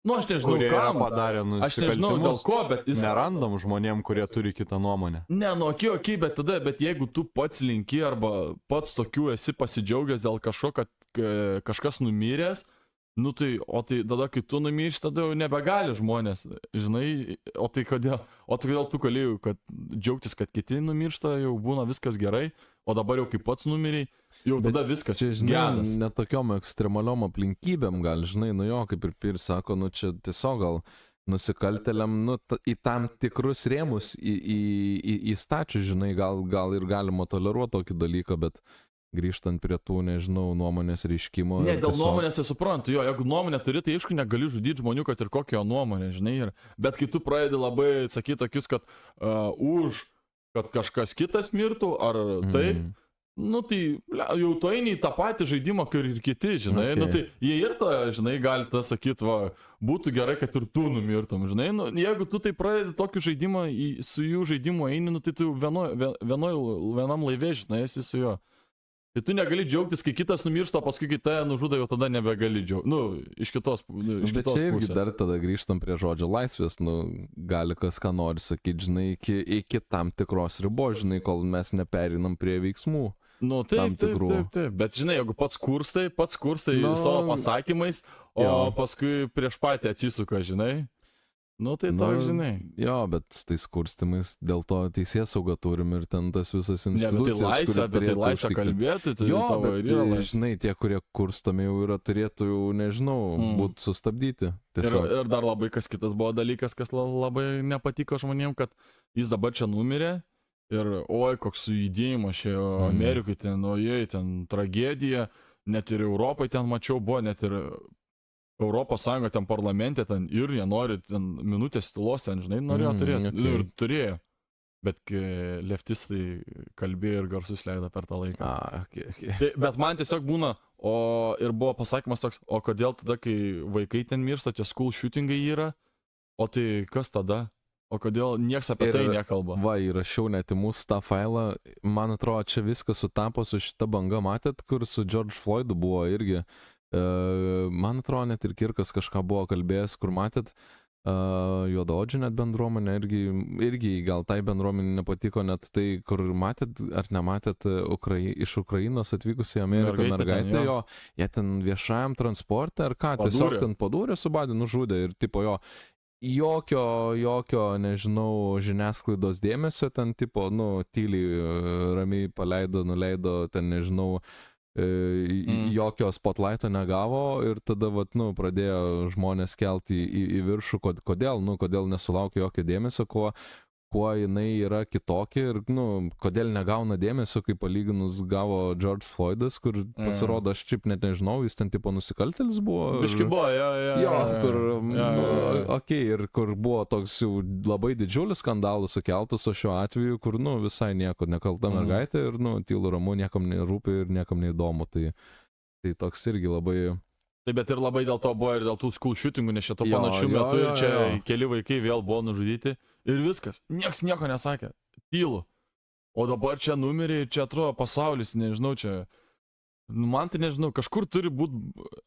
Nu, aš nežinau, kurie kam padarė nusikaltimus. Aš nežinau, dėl ko, bet jis... Nerandam žmonėm, kurie turi kitą nuomonę. Ne, nu, okei, bet tada, bet jeigu tu pats linki arba pats tokių esi pasidžiaugęs dėl kažko, kad kažkas numiręs, nu tai, o tai tada, kai tu numirši, tada jau nebegali žmonės, žinai, o tai kodėl tu galėjai, kad džiaugtis, kad kiti numiršta, jau būna viskas gerai, o dabar jau kaip pats numiriai, jau tada viskas čia, žinai, geras. netokiom ekstremaliom aplinkybėm gal, žinai, nu jo, kaip ir sako, nu čia tiesiog gal nusikaltėliam, nu, į tam tikrus rėmus įstačių, žinai, gal ir galima toleruoti tokį dalyką, bet grįžtant prie tų, nežinau, nuomonės reiškimo. Ne, dėl nuomonės tai suprantu, jo, jeigu nuomonę turi, tai aišku, negali žudyti žmonių, kad ir kokią nuomonę, žinai, bet kai tu pradedi labai sakyti tokius, kad kad kažkas kitas mirtų, ar taip, nu tai jau tu eini į tą patį žaidimą, kaip ir kiti, žinai, nu tai jie ir tą, žinai, gali tą sakyti, va, būtų gerai, kad ir tu numirtum, žinai, nu, jeigu tu tai pradedi tokį žaidimą, su jų žaidimu eini, nu tai tu vienam laivė, žinai, esi su juo. Tai tu negali džiaugtis, kai kitas numiršta, o paskui kai tave nužudo, jau tada nebegali džiaugtis. Nu, iš kitos pusės. Bet čia irgi dar tada grįžtam prie žodžio laisvės, nu, gali kas ką nori sakyti, žinai, iki tam tikros ribos, žinai, kol mes neperinam prie veiksmų. Nu, taip, bet žinai, jeigu pats kurstai savo pasakymais, o paskui prieš patį atsisuka, žinai. Nu, tai toks, žinai. Jo, bet tais kurstimais dėl to teisėsaugą turim ir ten tas visas institucijas. Ne, bet tai laisvę kalbėti, tai jo, tavo bet, ir yra laisvė. žinai, tie, kurie kurstomi jau yra, turėtų jau, nežinau, būti sustabdyti. Ir dar labai kas kitas buvo dalykas, kas labai nepatiko žmonėm, kad jis dabar čia numirė ir, oi, koks judėjimas čia Amerikai, ten, ojai, ten tragedija, net ir Europai ten mačiau, buvo net ir Europos Sąjunga ten parlamente, ten ir jie nori ten minutės tylos, ten, žinai, norėjo turėti. Ir turėjo. Bet leftistai kalbėjo ir garsus leido per tą laiką. Tai, bet man tiesiog būna, ir buvo pasakymas toks, o kodėl tada, kai vaikai ten miršta, tie school shootingai yra, o tai kas tada? O kodėl nieks apie tai nekalba? Va, įrašiau net į mūsų tą failą. Man atrodo, čia viskas sutapo su šita banga. Matėt, kur su George Floydu buvo irgi. Man atrodo, net ir Kirkas kažką buvo kalbėjęs, kur matėt juodaodžių net bendruomenė. Irgi gal tai bendruomenė nepatiko net tai, kur matėt ar nematėt iš Ukrainos atvykusi į Ameriką mergaitę. Jo, jie ten viešajam transporte ar ką, tiesiog ten padūrė, subadė, nužudė ir tipo jo. Jokio, nežinau, žiniasklaidos dėmesio, ten tipo, tyliai, ramiai paleido, nuleido, ten nežinau, jokio spotlighto negavo ir tada, pradėjo žmonės kelti į viršų, kodėl nesulaukė jokio dėmesio, kuo jinai yra kitokia ir, kodėl negauna dėmesio, kaip palyginus gavo George Floydas, kur pasirodo, aš šiaip net nežinau, jis ten tipo nusikaltėlis buvo. Biški buvo, ir kur buvo toks jau labai didžiulis skandalas sukeltas, o šiuo atveju, kur, visai nieko nekalta mergaitė ir, tylu ramu, niekam nerūpi ir niekam neįdomu, tai toks irgi labai... Taip, bet ir labai dėl to buvo ir dėl tų school shootingų, nes šito panašių metų ir čia keli vaikai vėl buvo nužudyti ir viskas. Niekas nieko nesakė. Tylu. O dabar čia numeriai ir čia atrodo pasaulis, nežinau, čia... Man tai nežinau, kažkur turi būti,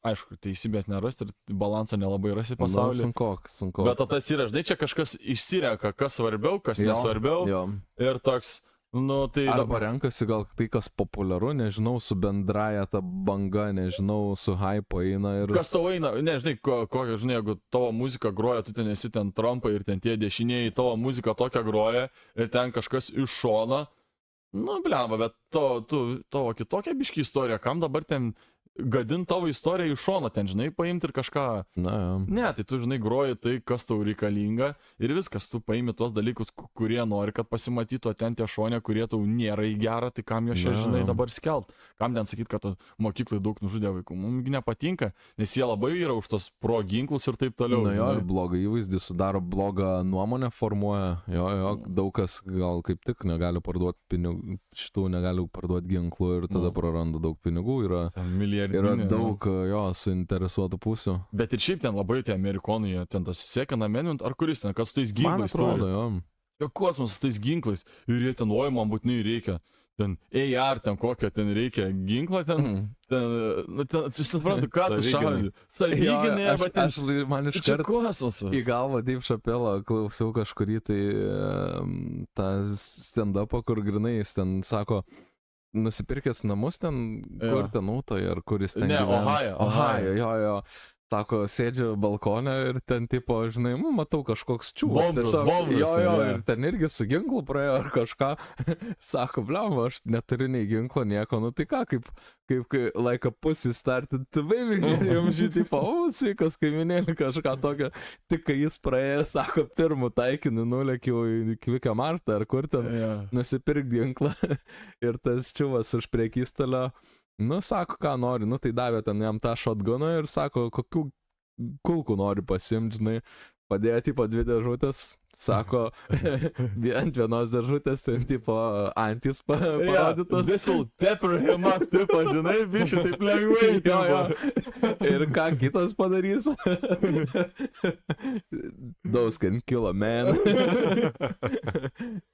aišku, teisybės nerasti ir balansą nelabai rasi pasaulyje. Sunku. Bet tas yra, žinai, čia kažkas išsirenka, kas svarbiau, kas nesvarbiau. Ir toks... Tai arba renkasi gal tai, kas populiaru, nežinau, su bendraja ta banga, nežinau, su hype eina ir... Kas tau eina, nežinai, kokia, žinai, jeigu tavo muzika groja, tu ten esi ten Trumpai ir ten tie dešiniai, tavo muzika tokia groja ir ten kažkas iš šona, blemba, bet tavo kitokia biški istorija, kam dabar ten gadint tavo istoriją iš šono, ten, žinai, paimti ir kažką... Ne, tai tu, žinai, groji tai, kas tau reikalinga ir viskas, tu paimi tuos dalykus, kurie nori, kad pasimatytų, o ten tie šonė, kurie tau nėra į gerą, tai kam jo čia, žinai, dabar skelt. Kam ten sakyt, kad mokyklai daug nužudė vaikų. Mums nepatinka, nes jie labai yra už tos pro ginklus ir taip toliau. Ir blogą įvaizdį sudaro, blogą nuomonę formuoja. Daug kas gal kaip tik negali parduoti pinigų, šitų negali parduoti ginklų ir tada praranda daug pinigų. Yra daug suinteresuotų pusių. Bet ir šiaip ten labai tie amerikonai, ten tas Second Amendment, ar kuris ten, kad su tais ginklais turi. Jo kosmosas su tais ginklais. Ir jie ten, man būtinai reikia. Ten AR, ten kokią ten reikia ginklą, ten suprantu, ką tu šaudai. Savyginė, arba ten... Man iškart į galvą Dave Chappelle klausiau kažkurį tai tą stand-upą, kur grinai jis ten sako, nusipirkęs namus ten, kur ten Utoje, ar kuris ten gyvena. Ohajo, jo. Sako, sėdžiu balkone ir ten tipo, žinai, matau kažkoks čiūvas. Ir ten irgi su ginklu praėjo ar kažką. Sako, bliamba, aš neturiu nei ginklo, nieko. Tai ką, kaip like a pussy started to baby. Jums tipo, sveikas kaiminėlį, kažką tokio. Tik kai jis praėjo, sako, pirmų taikinių nulėkiau į Kviką Martą ar kur ten nusipirk ginklą. Ir tas čiūvas už priekystalio. Sako, ką nori, tai davė ten jam tą shotguną ir sako, kokių kulkų nori pasimti, žinai, padėjo tipo 2 dėžutės, sako, ant vienos dėžutės ten tipo antis parodytas. This will pepper him up, tipo, žinai, bišį taip lengvai. Ir ką kitas padarys? Those can kill a man.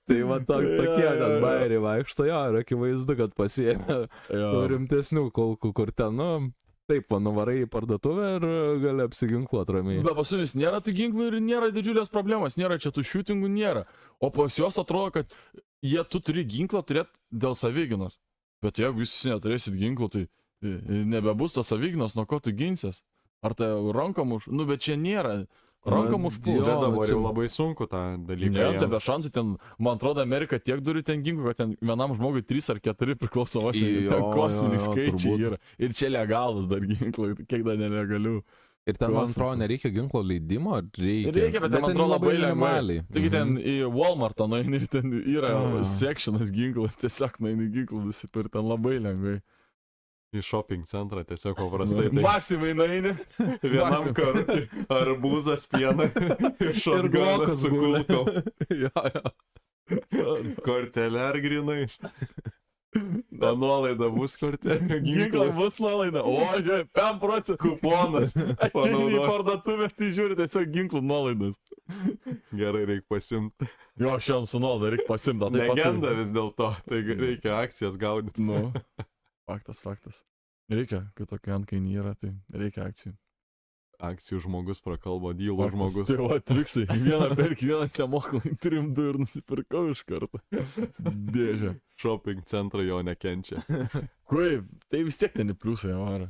Tai va tokie ten bairiai vaikšto, ir akivaizdu, kad pasiėmė rimtesnių kulkų, kur ten, taip, nuvarai į parduotuvę ir gali apsiginkluoti ramiai. Bet pas jumis nėra tų ginklų ir nėra didžiulės problemos, nėra čia tų shootingų, nėra. O pas juos atrodo, kad tu turi ginklą turėti dėl savyginos. Bet jeigu jūs neturėsit ginklų, tai nebebus tos savyginos, nuo ko tu ginsies. Ar tai rankom už... bet čia nėra. Rankom užpūs. Bet dabar jau labai sunku tą dalyką. Ne, tai be šansų ten, man atrodo, Amerika tiek turi ten ginklų, kad ten vienam žmogui 3 ar 4 priklauso, ten kosminiai skaičiai yra. Ir čia legalus dar ginklai, kiek dar nelegalių. Ir ten, man atrodo, nereikia ginklo leidimo, reikia. Reikia, bet ten, man atrodo, labai lengvai. Taigi ten į Walmartą nueini ir ten yra sectionas ginklų, tiesiog nueini ginklų nusipirkti, ten labai lengvai. Į shopping centrą tiesiog paprastai. Maksimai nueini. Vienam kartui arbūzas, pieną ir šotguną su kulkom. Kortelė ar grinais? Nuolaida bus kortelė. Ginklai bus nuolaida. O, žiūrėjau, 5% kuponas. Į parduotuvę, tai žiūri, tiesiog ginklų nuolaidas. Gerai, reikia pasimti. Jo, šiandien su nuolda reikia pasimti. Legenda vis dėlto, tai reikia akcijas gaudyti. Nu, faktas. Reikia, kai tokia antkainį yra, tai reikia akcijų. Akcijų žmogus prakalbo, dylo žmogus. Tai va, atliksai, vieną perk, vienas nemokamai, 3-2 ir nusipirkau iš karto. Dėžę. Shopping centrą jo nekenčia. Kaip, tai vis tiek ten į pliusą jau varo.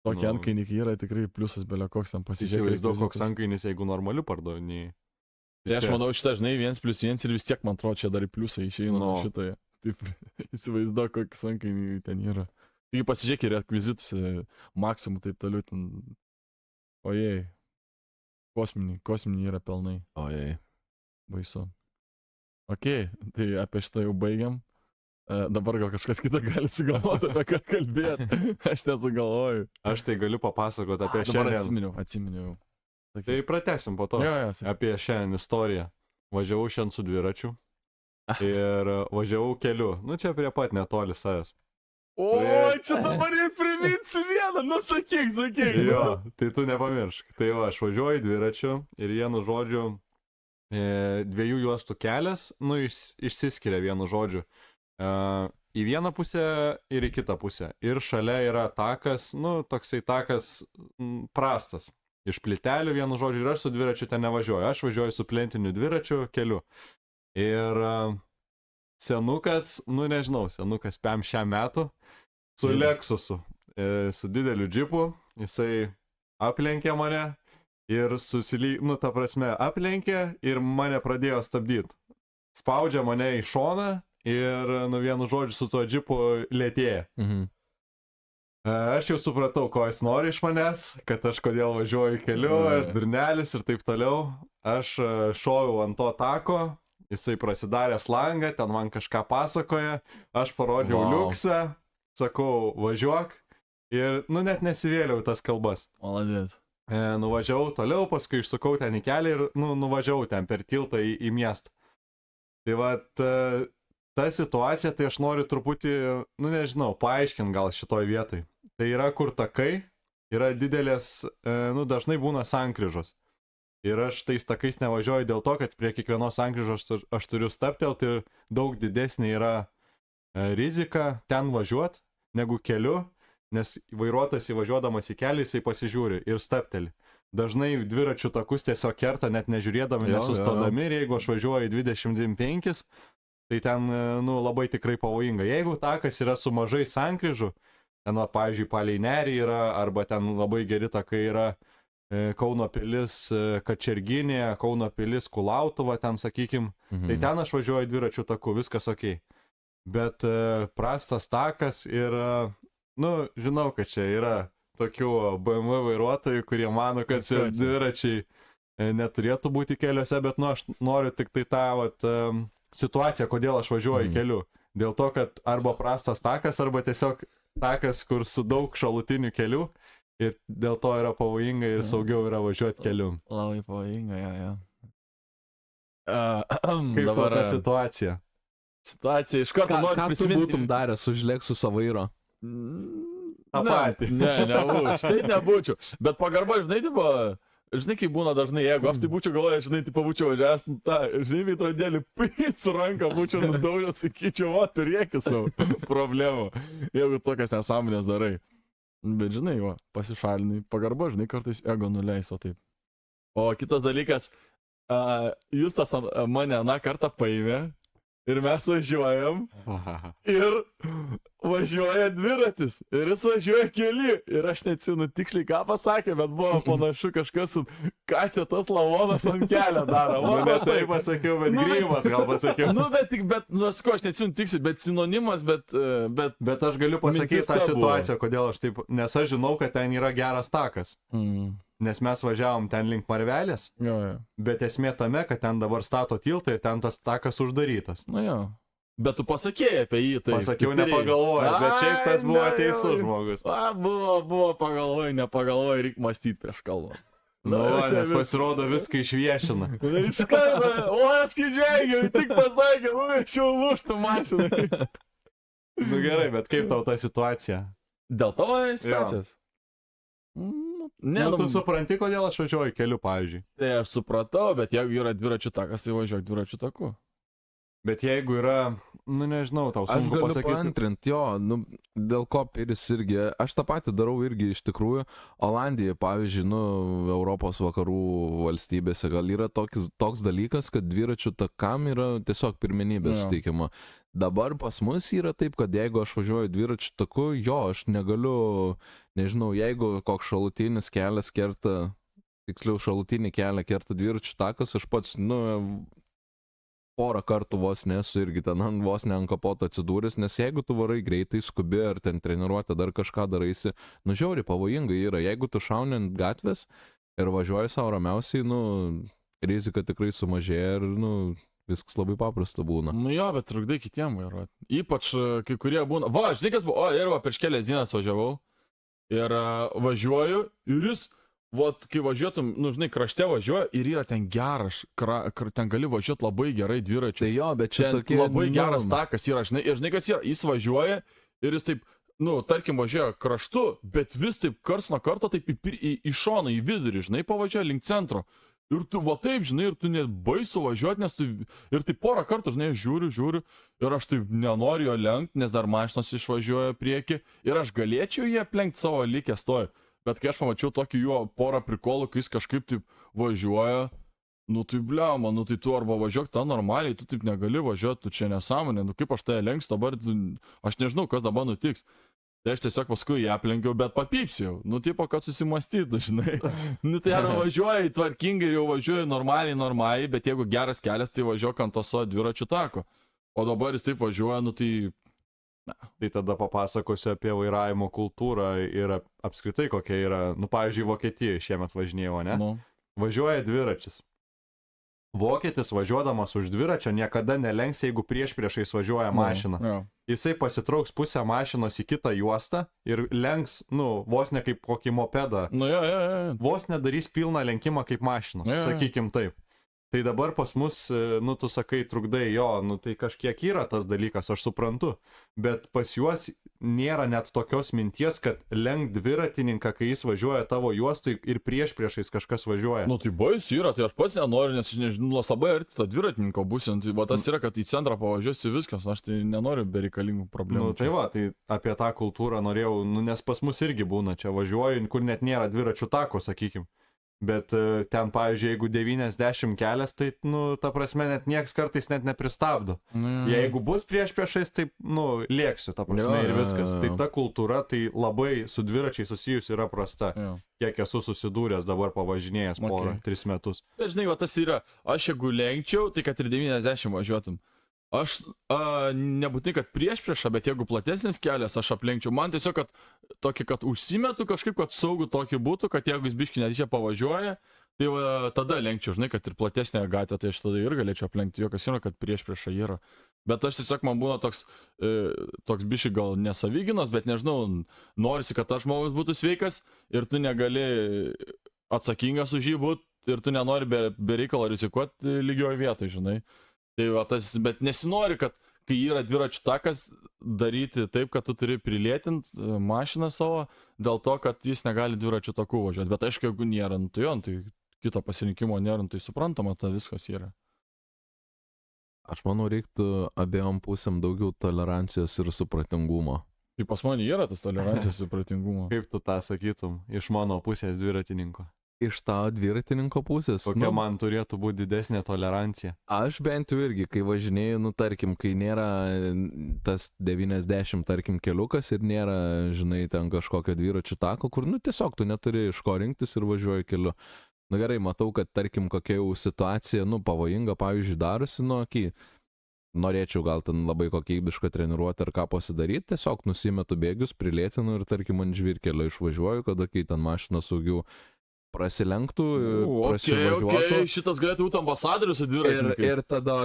Tokia Nu. antkainį yra tikrai pliusas belė koks ten pasižiūrėti. Įsivaizduok, koks ankainis, jeigu normaliu pardavinėjai. Tai aš manau, šitą žinai, 1+1 ir vis tiek, man atrodo, čia dar į pliusą išeina Nu. šitoje. Taip, įsivaizduok, koks ankainį ten yra. Taigi pasižiūrėk ir rekvizitus, maksimum taip toliau ten. Ojei. Kosminiai yra pelnai. Ojei. Baisu. Ok, tai apie šitą jau baigiam. Dabar gal kažkas kita gali sugalvoti, apie ką kalbėti. Aš nesugalvoju. Aš tai galiu papasakoti apie Dabar šiandien. atsiminiau. Tai pratesim po to. Jo, Apie šiandien istoriją. Važiavau šiandien su dviračiu. Ir važiavau keliu. Nu, čia prie pat netoli savęs. O, čia dabar ir priminsi vieną, nu sakyk. Jo, tai tu nepamiršk. Tai va, aš važiuoju dviračiu ir vienu žodžiu, 2 juostų kelias, nu, išsiskiria vienu žodžiu. Į vieną pusę ir į kitą pusę. Ir šalia yra takas, nu, toksai takas prastas. Iš plytelių vienu žodžiu ir aš su dviračiu ten nevažiuoju. Aš važiuoju su plentiniu dviračiu keliu. Ir senukas, nu nežinau, senukas 5 metų, su Lexusu, su dideliu džipu, jisai aplenkė mane ir nu, ta prasme, aplenkė ir mane pradėjo stabdyti. Spaudžia mane į šoną ir, nu, vienu žodžiu, su tuo džipu lėtėja. Mhm. Aš jau supratau, ko jis nori iš manęs, kad aš kodėl važiuoju keliu, aš durnelis ir taip toliau. Aš šoviau ant to tako, jisai prasidaręs langą, ten man kažką pasakoja, aš parodžiau liuksą, sakau, važiuok ir, nu, net nesivėliau tas kalbas. Maladėt. Nuvažiavau toliau, paskui išsukau ten į kelią ir, nu, nuvažiavau ten per tiltą į miestą. Tai va, ta situacija, tai aš noriu truputį, nu, nežinau, paaiškinti gal šitoj vietoj. Tai yra, kur takai, yra didelės, nu, dažnai būna sankryžos. Ir aš tais takais nevažiuoju dėl to, kad prie kiekvienos sankryžos aš turiu stabtelti ir daug didesnė yra rizika ten važiuoti negu keliu, nes vairuotojas įvažiuodamas į kelią, jisai pasižiūri ir stabteli. Dažnai dviračių takus tiesiog kerta, net nežiūrėdami, nesustodami, ir jeigu aš važiuoju 25, tai ten, nu, labai tikrai pavojinga. Jeigu takas yra su mažai sankryžų, ten, va, pavyzdžiui, palei nerį yra, arba ten labai geri takai yra Kauno pilis Kačerginė, Kauno pilis Kulautuva, ten, sakykim, tai ten aš važiuoju dviračių taku, viskas ok. Bet prastas takas ir, nu, žinau, kad čia yra tokių BMW vairuotojų, kurie mano, kad dviračiai neturėtų būti keliuose, bet, nu, aš noriu tik tai tą, vat, situaciją, kodėl aš važiuoju keliu. Dėl to, kad arba prastas takas, arba tiesiog takas, kur su daug šalutinių kelių ir dėl to yra pavojinga ir saugiau yra važiuoti keliu. Labai pavojinga, jo. Kaip dabar ta situacija? Situacija iš karto noriu prisiminti. Ką tu būtum daręs už Lexuso vairo? Ta patį. Nebūčiau, štai nebūčiau. Bet pagarba, žinai, tipo, žinai, kaip būna dažnai, jeigu aš tai būčiau galvoję, žinai, tipo, būčiau važiavęs, tą, žinai, veidrodėlį, su ranka būčiau nudaužęs, sakyčiau, o, turėki savo problemų, jeigu tokias nesąmonės darai. Bet, žinai, va, pasišalinai, pagarba, žinai, kartais ego nuleiso taip. O kitas dalykas, Justas mane aną kartą paėmė ir mes važiuojam ir važiuoja dviratis ir jis važiuoja keli ir aš neatsimenu tiksliai ką pasakė, bet buvo panašu kažkas, ką čia tas lavonas ant kelio daro. Nu, bet tai pasakiau, bet grymas gal pasakiau. Nu, bet, nu, aš neatsimenu tiksliai, bet sinonimas, Bet aš galiu pasakyti tą situaciją, kodėl aš taip, nes aš žinau, kad ten yra geras takas. Nes mes važiavom ten link Marvelės, bet esmė tame, kad ten dabar stato tiltą ir ten tas takas uždarytas. Na jo. Bet tu pasakėjai apie jį, tai... Pasakiau nepagalvojęs, bet šiaip tas buvo teisus žmogus. Buvo pagalvojai, nepagalvojai, reikia mąstyti prieš kalbą. Nu, nes pasirodo viską išviešina. Iš karto, o aš kai žvengiau, tik pasakė, aš jau lūštų mašinai. Nu gerai, bet kaip tau ta situacija? Dėl tavo situacijos? ne, Nu, tu supranti, kodėl aš važiuoju keliu, pavyzdžiui. tai aš supratau, bet jeigu yra dviračių takas, tai važiuok dviračių taku. Bet jeigu yra, nu nežinau, tau Aš sunku galiu pasakyti. paantrinti, jo, nu, dėl ko Piris irgi, aš tą patį darau irgi iš tikrųjų. Olandija, pavyzdžiui, nu, Europos vakarų valstybėse gal yra toks dalykas, kad dviračių takam yra tiesiog pirmenybė Jo. suteikiama. Dabar pas mus yra taip, kad jeigu aš važiuoju dviračių taku, jo, aš negaliu, nežinau, jeigu koks šalutinis kelias kerta, tiksliau šalutinį kelią kerta dviračių takas, aš pats, nu, porą kartų vos nesu irgi ten vos ne ant kapoto atsidūręs, nes jeigu tu varai greitai, skubi ar ten treniruotę, dar kažką daraisi, nu žiauriai pavojingai yra. Jeigu tu šauni ant gatvės ir važiuoji savo ramiausiai, nu, rizika tikrai sumažėja ir, nu, viskas labai paprasta būna. Nu jo, bet trukdai kitiem vairuoti. Ypač kai kurie būna. Va, žinai kas buvo, ir va, prieš kelias dienas važiavau ir važiuoju ir jis, vat, kai važiuotum, nu, žinai, krašte važiuoja ir yra ten geras, ten gali važiuoti labai gerai dviračiu. Tai jo, bet čia Ten tokie... labai geras nu, takas yra, žinai, ir žinai kas yra, jis važiuoja ir jis taip, nu, tarkim, važiuoja kraštu, bet vis taip kars nuo karto taip į šoną, į vidurį, žinai, pavažiuoja link centro. Ir tu, va taip, žinai, ir tu net baisu važiuoti, nes tu, ir taip porą kartų, žinai, žiūriu, ir aš taip nenoriu jo lenkti, nes dar mašinos išvažiuoja prieki, ir aš galėčiau jį aplenkti savo likę stoju. Bet kai aš pamačiau tokį jo porą prikolų, kai jis kažkaip taip važiuoja, nu tai bliama, nu tai tu arba važiuok tą normaliai, tu taip negali važiuoti, tu čia nesąmonė, nu kaip aš tai lenksiu dabar, aš nežinau, kas dabar nutiks. Tai aš tiesiog paskui ją aplenkiau, bet papypsėjau, nu tipo, kad susimastytų, žinai. Nu tai ar važiuoji tvarkingai ir jau važiuoji normaliai, bet jeigu geras kelias, tai važiuok ant to savo dviračių tako. O dabar jis taip važiuoja, nu tai... Tai tada papasakosiu apie vairavimo kultūrą ir apskritai kokia yra, nu, pavyzdžiui, Vokietijoje šiemet važinėjau, ne? Nu. Važiuoja dviračis. Vokietis važiuodamas už dviračio niekada nelenks, jeigu priešais važiuoja mašina. Jo. Jisai pasitrauks pusę mašinos į kitą juostą ir lenks, nu, vos ne kaip kokį mopedą. Nu jo. Vos nedarys pilną lenkimą kaip mašinos, Jo. sakykim taip. Tai dabar pas mus, nu, tu sakai, trukdai, jo, nu, tai kažkiek yra tas dalykas, aš suprantu, bet pas juos nėra net tokios minties, kad lenk dviratininką, kai jis važiuoja tavo juostai ir priešais kažkas važiuoja. Nu tai baisu yra, tai aš pats nenoriu, nes aš nežinau, labai arti to dviratininko būsiant, tai va tas yra, kad į centrą pavažiuosi viskas, aš tai nenoriu bereikalingų problemų. Nu, tai va, tai apie tą kultūrą norėjau, nu, nes pas mus irgi būna, čia važiuoju, kur net nėra dviračių tako, sakykim. Bet ten, pavyzdžiui, jeigu 90 kelias, tai, nu, ta prasme, net nieks kartais net nepristabdo. Jeigu bus priešais, tai, nu, lėksiu, ta prasme, ir viskas. Tai ta kultūra, tai labai su dviračiai susijus yra prasta. Jo. Kiek esu susidūręs dabar pavažinėjęs porą, 3 metus. Bet žinai, va tas yra, aš jeigu lenkčiau, tai kad ir 90 važiuotum. Aš nebūtinai, kad priešą, bet jeigu platesnis kelias, aš aplenkčiau. Man tiesiog, kad tokį, kad užsimetu kažkaip, kad saugų tokį būtų, kad jeigu jis biški net čia pavažiuoja, tai va, tada lenkčiau, žinai, kad ir platesnė gatvė, tai aš tada ir galėčiau aplenkti, jokas yra, kad priešą yra. Bet aš tiesiog, man būna toks biški gal nesavyginos, bet nežinau, norisi, kad tas žmogus būtų sveikas ir tu negali atsakingas už jį būti ir tu nenori be reikalo rizikuoti lygioje vietoje, žinai. Tai va, tas, bet nesinori, kad kai yra dviračių takas, daryti taip, kad tu turi prilėtinti mašiną savo, dėl to, kad jis negali dviračių takų važiuoti. Bet aišku, jeigu nėra, tai kito pasirinkimo nėra, tai suprantama, tai viskas yra. Aš manau, reiktų abiejom pusėm daugiau tolerancijos ir supratingumo. Tai pas mane yra tas tolerancijos ir supratingumo. Kaip tu tą sakytum iš mano pusės dviratininko? Iš tavo dviratininko pusės. Kokia man turėtų būti didesnė tolerancija? Aš bent jau irgi, kai važinėjau, nu tarkim, kai nėra tas 90, tarkim, keliukas ir nėra, žinai, ten kažkokio dviračių tako, kur, nu tiesiog tu neturi iš ko rinktis ir važiuoji keliu. Nu gerai, matau, kad, tarkim, kokia jau situacija, nu, pavojinga, pavyzdžiui, darosi, nu, norėčiau gal ten labai kokybišką treniruotę ar ką pasidaryti, tiesiog nusimetu bėgius, prilėtinu ir, tarkim, ant žvyrkelio išvažiuoju, kada kai ten mašina saugiau prasilenktų, prasivažiuotų. Šitas galėtų būti ambasadorius dviratininkais. Ir tada,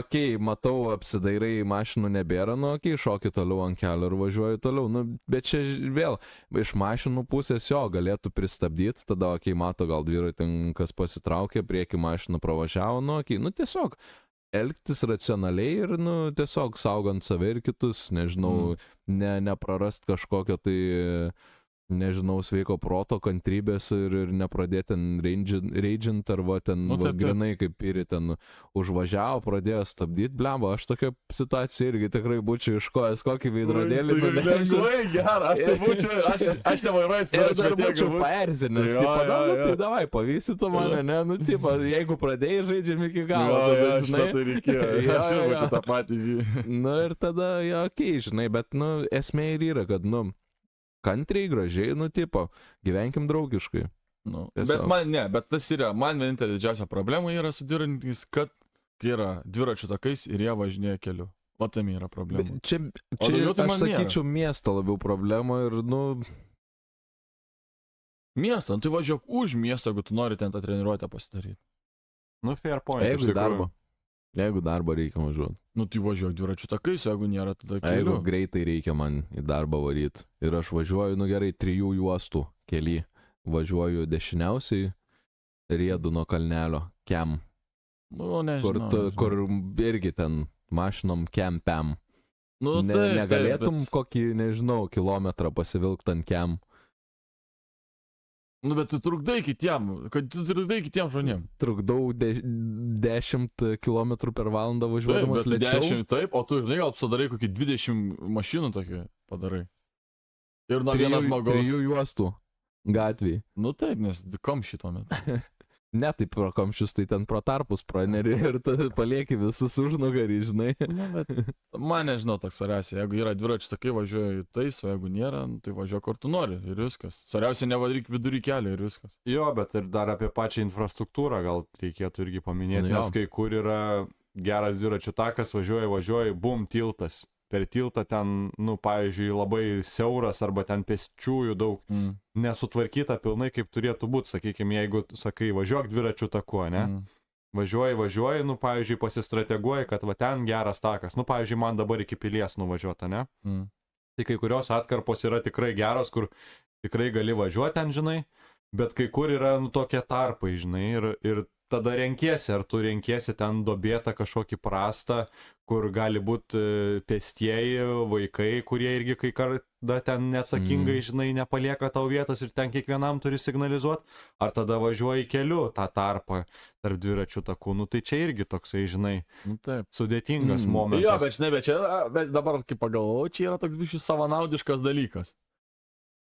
matau, apsidairai, mašinų nebėra, nu, šoki toliau ant kelio ir važiuoju toliau. Nu, bet čia vėl, iš mašinų pusės jo galėtų pristabdyti, tada, mato, gal dviratininkas pasitraukė, prieki mašiną pravažiavo, nu, tiesiog elgtis racionaliai ir, nu, tiesiog saugant save ir kitus, nežinau, neprarast kažkokio tai nežinau, sveiko proto, kantrybės ir nepradėti ten reidžint arba ten Nu, taip, taip. grinai kaip ir ten užvažiavo, pradėjo stabdyti, blemba, aš tokia situacija irgi tikrai būčiau iškojęs kokį veidrodėlį. Lengvai gerą, aš tai būčiau, aš nevairuoju, Ir dar būčiau paerzinęs, Jo, tipo, jo, nu, jo. tai davai, pavystytų mane, ne, nu, tipo, jeigu pradėjai žaidžiam iki galo, Jo, tada, aš žinai. tai reikėjo, Jo, aš jo, jau jo. tą patį žinai. Nu ir tada, jo, okei, žinai, bet, nu, esmė ir yra, kad, nu, kantriai, gražiai, nu, tipo, gyvenkim draugiškai. Nu, Tiesiog. bet man ne, bet tas yra, man vienintelė didžiausia problema yra su dviratininkais, kad kai yra dviračių takais ir jie važinėja keliu. O tam yra problema. Bet čia daugiau tai aš man nėra. sakyčiau, miesto labiau problema ir, nu, Miestą, tai važiuok už miestą, jeigu tu nori ten tą treniruotę pasidaryti. Nu, fair point. iš jeigu į tikrųjų. darbą. Jeigu darbą reikia važiuoti. Nu tai važiuok dviračių takais, jeigu nėra tada Jeigu keliu. greitai reikia man į darbą varyti. Ir aš važiuoju, nu gerai, 3 juostų keli. Važiuoju dešiniausiai, riedu nuo kalnelio, kem. Nu, nežinau. Kur irgi ten mašinom kempiam. Nu, taip, Negalėtum taip, kokį, nežinau, kilometrą pasivilkt ant kem. Nu, bet tu trukdai kitiem, kad tu trukdai kitiem žmonėm. Trukdau 10 km per valandą Taip, važiuodamas bet lėčiau. 10, taip, o tu žinai, gal padarai kokį 20 mašinų tokį padarai. Ir nuo vieno žmogaus. 3 juostų gatvėj. Nu taip, nes kom šito metu. Ne taip pro kamščius, tai ten pro tarpus praneri ir tada palieki visus užnugarį, žinai. Nu, bet man nežinau toks svarbiausia, jeigu yra dviračių takai, važiuoju tais, o jeigu nėra, nu, tai važiuoju kur tu nori ir viskas. Svarbiausia, nevaryk vidury kelio ir viskas. Jo, bet ir dar apie pačią infrastruktūrą gal reikėtų irgi paminėti, Nu jo. nes kai kur yra geras dviračių takas, važiuoji, bum, tiltas. Per tiltą ten, nu, pavyzdžiui, labai siauras arba ten pėsčiųjų daug, Mm. nesutvarkyta pilnai kaip turėtų būti, sakykime, jeigu sakai, važiuok dviračių taku, ne? Mm. Važiuoji, nu, pavyzdžiui, pasistrateguoji, kad va ten geras takas, nu, pavyzdžiui, man dabar iki pilies nuvažiuota, ne? Mm. Tai kai kurios atkarpos yra tikrai geros, kur tikrai gali važiuoti ten, žinai, bet kai kur yra, nu, tokie tarpai, žinai, ir tada renkiesi, ar tu renkiesi ten dobėtą kažkokį prastą, kur gali būti pėstieji, vaikai, kurie irgi kai kada ten neatsakingai, žinai, nepalieka tau vietos ir ten kiekvienam turi signalizuoti, ar tada važiuoji keliu tą tarpą tarp dviračių takų, nu tai čia irgi toksai, žinai, Nu, taip. sudėtingas Mm. momentas. Jo, bet žinai, bet čia, bet dabar kaip pagalvoju, čia yra toks biškis savanaudiškas dalykas.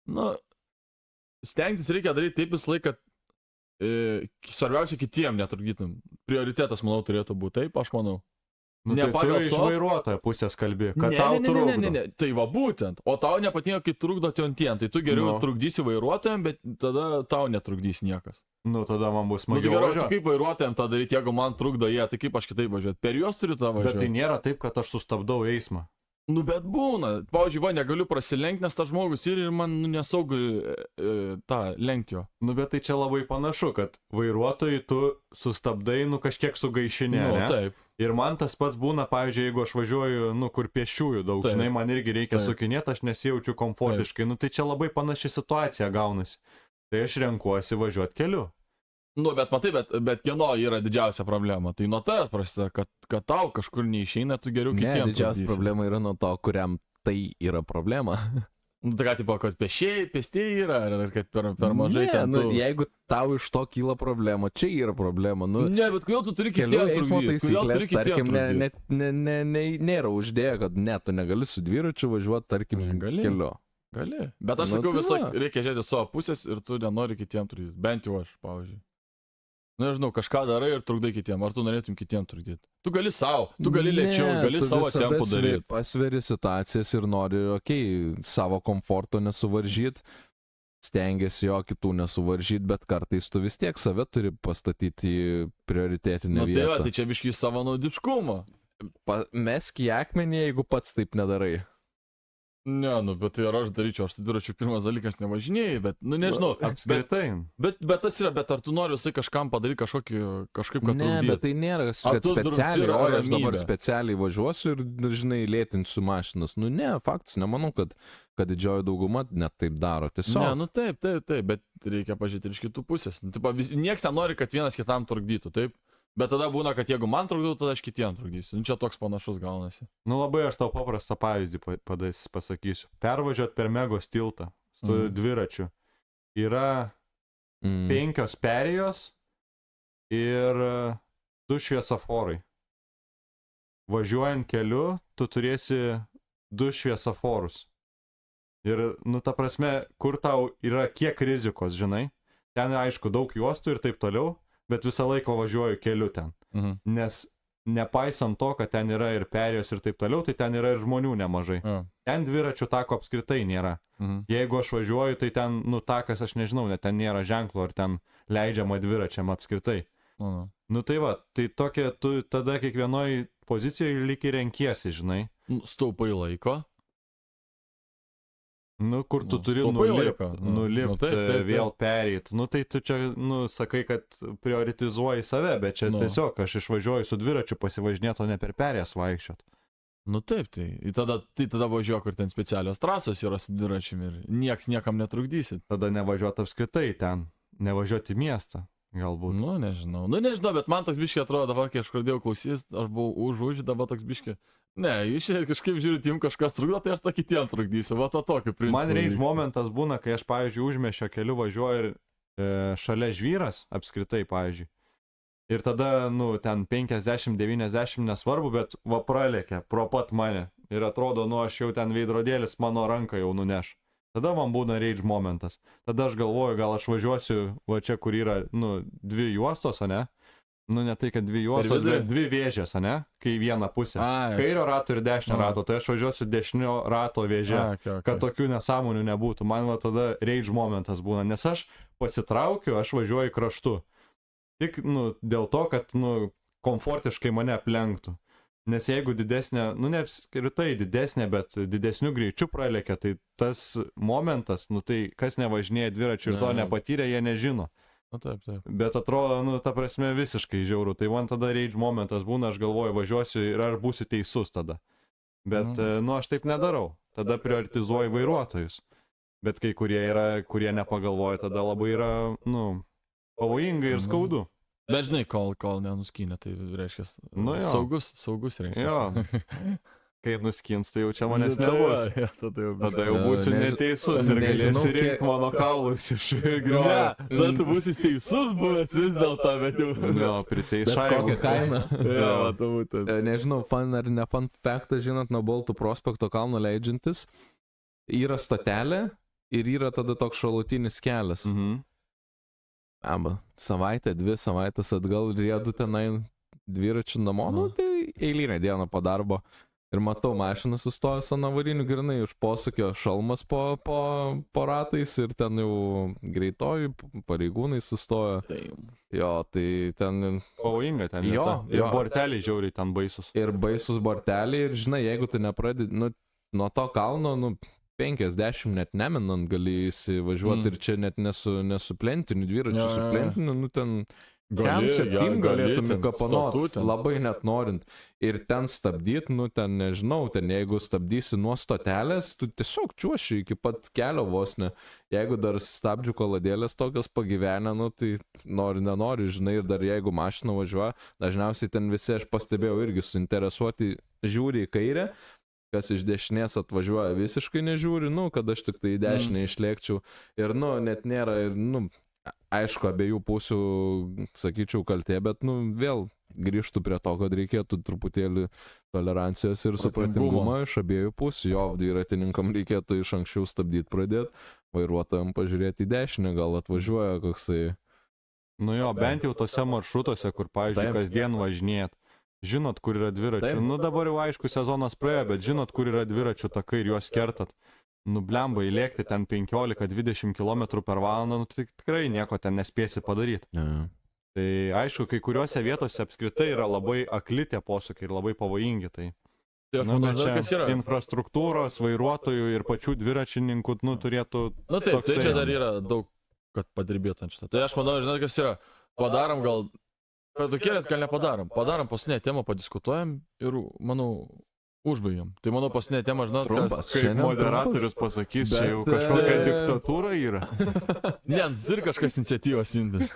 Nu, stengtis reikia daryti taip visą laiką, kad svarbiausia kitiem netrukdytum. Prioritetas, manau, turėtų būti taip, aš manau. Nu, ne tai pagal tu iš savo- vairuotojo pusės kalbi, kad ne, tau ne, trukdo. ne, tai va būtent. O tau nepatinka, kai trukdo tiem. Tai tu geriau Nu. trukdysi vairuotojam, bet tada tau netrukdys niekas. Nu, tada man bus Nu, tai smagiau gerai, tai važiuoti. kaip vairuotojam tą daryti, jeigu man trukdo jie, tai kaip aš kitaip važiuoti? Per juos turiu tą Bet tai važiuoti. nėra taip, kad aš sustabdau eismą. Nu, bet būna. Pavyzdžiui, va, negaliu prasilenkti, nes tas žmogus ir man nu, nesaugu tą lenkti jo. Nu, bet tai čia labai panašu, kad vairuotojai tu sustabdai, nu, kažkiek sugaišinė, Nu, ne? taip. Ir man tas pats būna, pavyzdžiui, jeigu aš važiuoju, nu, kur pėsčiųjų daug, Taip. žinai, man irgi reikia Taip. sukinėti, aš nesijaučiu komfortiškai. Nu, tai čia labai panaši situacija gaunasi. Tai aš renkuosi važiuoti keliu. Nu, bet matai, bet kieno yra didžiausia problema? Tai nuo tavęs prasideda, kad tau kažkur neišeina, tu geriau Ne, kitiems. didžiausia problema yra nuo to, kuriam tai yra problema. Nu, tai ką, tipo, kad pėstieji yra, ar kad per mažai ne, ten. nu, Tu... jeigu tau iš to kyla problema, čia yra problema. Nu, Ne, bet kodėl tu turi kelių kitiems eismo trukdyti? Kodėl turi taisyklės, kitiems tarkim, trukdyt? nėra uždėję, kad ne, tu negali su dviračiu važiuoti, tarkim, Negali. keliu. Gali. Bet aš Nu, sakau, tai visą va. reikia žiūrėti savo pusės ir tu nenori kitiems trukdyti. Bent jau aš, pavyzdžiui. Nežinau, kažką darai ir trukdai kitiems. Ar tu norėtum kitiems trukdyti? Tu gali savo, tu gali lėčiau, Ne, gali tu savo visada tempų daryti. Pasveri situacijas ir nori, okei, savo komforto nesuvaržyti, stengiasi jo kitų nesuvaržyti, bet kartais tu vis tiek save turi pastatyti į prioritetinę Na tai va, vietą. tai čia biškai savanaudiškumo. Mesk į akmenį, jeigu pats taip nedarai. Ne, nu, bet tai ar aš daryčiau, aš tai dviračiu pirmas dalykas nevažinėjai, bet, nu nežinau. Apskritai. Bet tas yra, bet ar tu nori visai kažkam padaryti kažkaip, kad Ne, trukdyt? bet tai nėra, Ar kad tu specialiai, drumsti oi, aš dabar ramybę? specialiai važiuosiu ir, žinai, lėtinsiu mašinas. Nu ne, faktas, nemanau, kad didžioji dauguma net taip daro. Tiesiog. Ne, nu taip, bet reikia pažiūrėti ir iš kitų pusės. Nu, tipo, nieks nenori, kad vienas kitam trukdytų, taip? Bet tada būna, kad jeigu man trukdau, tada aš kitiem trukdysiu. Nu, čia toks panašus gaunasi. Nu, labai aš tau paprastą pavyzdį pasakysiu. Pervažiuot per Megos tiltą. su dviračiu. Yra 5 perėjos ir 2 šviesoforai. Važiuojant keliu, tu turėsi 2 šviesoforus. Ir, nu, ta prasme, kur tau yra kiek rizikos, žinai. Ten, aišku, daug juostų ir taip toliau, bet visą laiką važiuoju keliu ten. Nes nepaisant to, kad ten yra ir perėjos ir taip toliau, tai ten yra ir žmonių nemažai. Ten dviračių tako apskritai nėra. Jeigu aš važiuoju, tai ten, nu, takas, aš nežinau, net ten nėra ženklo, ar ten leidžiama dviračiam apskritai. Nu tai va, tai tokia, tu tada kiekvienoj pozicijoje lyg ir renkiesi, žinai. Staupai laiko. Nu, kur tu turi nulipti, vėl pereit. Nu, tai tu čia, nu, sakai, kad prioritizuoji save, bet čia tiesiog aš išvažiuoju su dviračiu pasivažinėti, o ne per perės vaikščiot. Nu taip, tai tada važiuoju, kur ten specialios trasos yra su dviračiumi ir nieks niekam netrukdysit. Tada nevažiuoti apskritai ten, nevažiuoti į miestą, galbūt. Nu, nežinau, bet man toks biški atrodo, dabar, kai aš pradėjau klausytis, aš buvau už, dabar toks biški. Ne, jūs čia kažkaip žiūrite, jums kažkas trukdo, tai aš tą kitiem trukdysiu, va to tokiu principu. Man rage momentas būna, kai aš, pavyzdžiui, užmiesčio keliu važiuoju ir šalia žvyras, apskritai, pavyzdžiui. Ir tada, nu, ten 50-90 nesvarbu, bet va pralėkė pro pat mane. Ir atrodo, nu, aš jau ten veidrodėlis mano ranką jau nuneš. Tada man būna rage momentas. Tada aš galvoju, gal aš važiuosiu, va čia, kur yra, nu, 2 juostos, ne? Nu, ne tai, kad 2 juostos, bet 2 vėžės, ne? Kai vieną pusę. Kairio rato ir dešinio rato. Tai aš važiuosiu dešinio rato vėžė, kad tokių nesąmonių nebūtų. Man va tada rage momentas būna, nes aš pasitraukiu, aš važiuoju kraštu. Tik, nu, dėl to, kad, nu, komfortiškai mane aplenktų. Nes jeigu didesnė, nu, ne apskritai didesnė, bet didesnių greičių pralėkia, tai tas momentas, nu, tai kas nevažinėja dviračių ir to nepatyrė, jie nežino. Na, taip. Bet atrodo, nu, ta prasme visiškai žiauru. Tai man tada rage momentas būna, aš galvoju, važiuosiu ir aš būsiu teisus tada. Bet, nu, aš taip nedarau. Tada prioritizuoju vairuotojus. Bet kai kurie yra, kurie nepagalvoja, tada labai yra, nu, pavojinga ir skaudu. Bet žinai, kol nenuskynė, tai reiškia, nu, saugus reiškia. Jo. Kai nuskins, tai jau čia manęs nebus. Tada jau būsiu neteisus ir galėsi rinkti mano kaulus iš griovio. Ne, tu būsi teisus buvęs vis dėlto, bet jau... Jo, priteišai. Kokią kainą? Jo, nežinau, fun ar ne fun faktą, žinot, nuo Boltų prospekto kalno leidžiantis, yra stotelė ir yra tada toks šalutinis kelias. Savaitę, 2 savaitės atgal riedu tenai dviračių namo, nu, tai eilinę dieną po darbo. Ir matau, mašina sustojo ant avarinių, grinai už posūkio šalmas po ratais ir ten jau greitoji pareigūnai sustojo. Jo, tai ten... Pavojinga ten. Ir borteliai žiauriai ten baisus. Ir baisus borteliai ir, žinai, jeigu tu nepradedi, nu, nuo to kalno, nu, 50 net neminant gali įsivažiuoti ir čia net nesu plentiniu dviračiu, su plentiniu, nu, ten... galėtum įkapanot, labai net norint. Ir ten stabdyt, nu ten nežinau, ten jeigu stabdysi nuo stotelės, tu tiesiog čiuoši iki pat kelio vos ne. Jeigu dar stabdžių koladėlės tokios pagyvenę, nu tai nenori, žinai, ir dar jeigu mašina važiuoja, dažniausiai ten visi, aš pastebėjau, irgi suinteresuoti žiūri į kairę, kas iš dešinės atvažiuoja visiškai nežiūri, nu, kad aš tik tai į dešinę išlėkčiau. Ir, nu, net nėra, ir, nu, aišku, abiejų pusių, sakyčiau, kaltė, bet, nu, vėl grįžtų prie to, kad reikėtų truputėlį tolerancijos ir supratingumo iš abiejų pusių. Jo, dviratininkam reikėtų iš anksčiau stabdyti pradėti, vairuotojam pažiūrėti į dešinę, gal atvažiuoja koksai... Nu jo, bent jau tose maršrutuose, kur, pavyzdžiui, kasdien važinėt, žinot, kur yra dviračių. Nu dabar jau aišku, sezonas praėjo, bet žinot, kur yra dviračių takai ir juos kertat. Nu blemba, įlėkti ten 15-20 km per valandą, nu tai tikrai nieko ten nespėsi padaryti. Tai aišku, kai kuriuose vietose apskritai yra labai akli tie posūkiai ir labai pavojingi. Tai čia infrastruktūros, vairuotojų ir pačių dviračininkų, nu, turėtų... Nu taip, tai čia dar yra daug, kad padirbėtų šitą. Tai aš manau, žinot, kas yra, padarom gal... Pedukėlės gal nepadarom. Padarom paskutinę temą, padiskutuojam ir, manau, užbaigiam. Tai mano paskutinė tema, žinot, trumpas. Kaip moderatorius pasakys, čia jau kažkokia diktatūra yra. Ne, ir kažkas iniciatyvos imtis.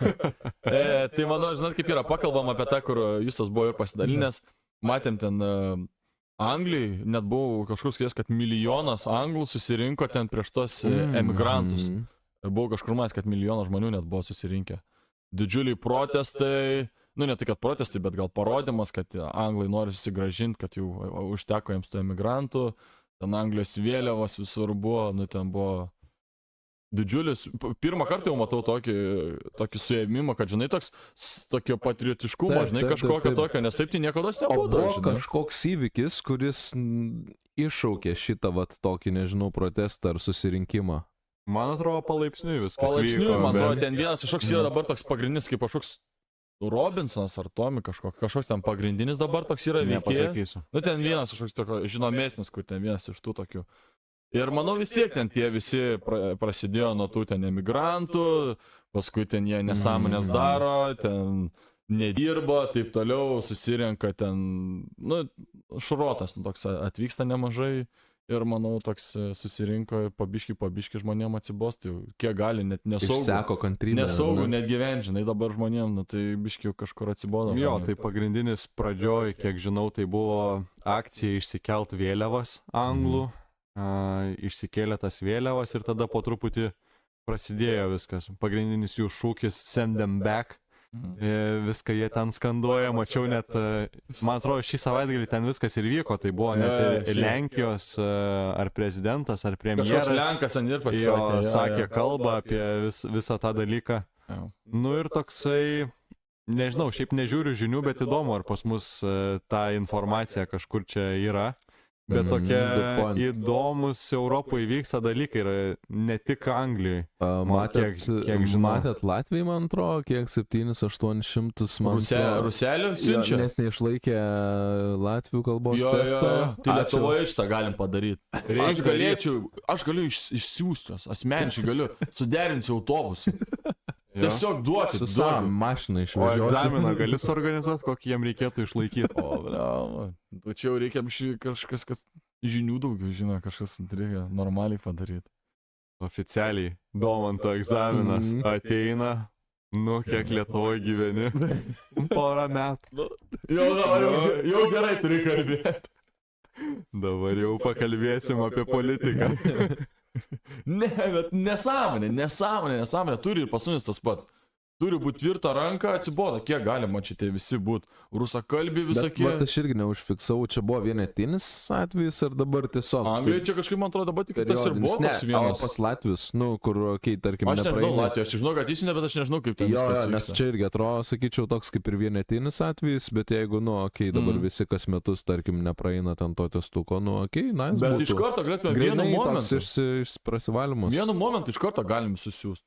Tai manau, žinot, kaip yra, pakalbam apie tą, kur Justas buvo ir pasidalinęs. Matėm ten Anglijai net buvo kažkoks kės, kad milijonas anglų susirinko ten prieš tos emigrantus. Buvo kažkur matęs, kad milijonas žmonių net buvo susirinkę. Didžiuliai protestai, nu ne tai, kad protestai, bet gal parodymas, kad anglai nori susigražinti, kad jau užteko jiems tų emigrantų. Ten Anglijos vėliavos visur buvo, nu ten buvo didžiulis. Pirmą kartą jau matau tokį suėmimą, kad, žinai, tokio patriotiškumo, žinai, kažkokio tokio, nes taip tai niekada O nebūdavo. buvo kažkoks įvykis, kuris iššaukė šitą, vat, tokį, nežinau, protestą ar susirinkimą. Man atrodo, palaipsniui viskas Palaipsniui, vyko. man atrodo, bet- ten vienas kažkoks yra dabar toks pagrindinis, kaip kažkoks Robinsonas ar Tomi kažkoks ten pagrindinis dabar toks yra veikėjas. Nepasakysiu. Nu, ten vienas kažkoks tokio žinomesnis, kur ten vienas iš tų tokių. Ir manau vis tiek ten tie visi prasidėjo nuo tų ten emigrantų, paskui ten jie nesąmonės daro, ten nedirba, taip toliau, susirenka ten, nu, šurotas, nu, toks atvyksta nemažai. Ir manau, toks susirinko pabiški žmonėm atsibosti, kiek gali, net nesaugu. Išseko kantrybė. Nesaugu net gyventi, žinai, dabar žmonėm, nu, tai biški kažkur atsibodo. Jo, tai pagrindinis pradžioj, kiek žinau, tai buvo akcija išsikelt vėliavas anglų, išsikėlė tas vėliavas ir tada po truputį prasidėjo viskas. Pagrindinis jų šūkis "Send them back". Viską jie ten skanduoja, mačiau net, man atrodo, šį savaitgalį ten viskas ir vyko, tai buvo net ir Lenkijos ar prezidentas, ar Kažkoks premjeras. Lenkas ten ir Jo, pasisakė. sakė kalbą apie visą tą dalyką. Nu ir toksai, nežinau, šiaip nežiūriu žinių, bet įdomu, ar pas mus ta informacija kažkur čia yra. Bet tokie good point. įdomus Europoje vyksta dalykai yra ne tik Anglijoje. kiek žinau. Matėt Latvijai, man atrodo, kiek 700-800, man atrodo. Ruselio Jo, siunčia. nes neišlaikė latvių kalbos Jo, jo, testą. jo. Tai Ačiū. Lietuvoje šitą galim padaryti. Aš galiu išsiųsti jos, asmeniškai galiu, suderinti autobusą. Tiesiog duokit. Su savo mašiną O išvežiosiu. egzaminą gali suorganizuoti, kokį jiem reikėtų išlaikyti. O, bliau, čia jau reikia kažkas, kad žinių daugiau žino, kažkas reikia normaliai padaryti. Oficialiai, Domanto egzaminas ateina, nu kiek Lietuvoje gyveni, porą metų. Jau gerai turi kalbėti. Dabar jau pakalbėsim apie politiką. Ne, bet nesąmonė, turi ir pas mumis tas pats. Turi būti tvirta ranka, atsiboda, kiek galima čia tie visi būti. Rusakalbiai visokie. Bet aš irgi neužfiksau, čia buvo vienetinis atvejis ar dabar tiesiog. Anglijoje čia kažkaip, man atrodo, dabar tik tas ir buvo Ne, toks o vienas. pas Latvius, nu, kur, kai, tarkim, Aš nežinau, nepraeina. Latvijos, aš žinau, kad jis ne, bet aš nežinau, kaip ten Jo, viskas nes vyksta. čia irgi atrodo, sakyčiau, toks kaip ir vienetinis atvejis, bet jeigu, nu, okei, dabar visi kas metus, tarkim, nepraeina ten to testuko, nu, okei, nice. Bet būtų. iš karto galėtume vienu Grynai toks momentu. prasivalymas. Vienu momentu iš karto galim susiųsti.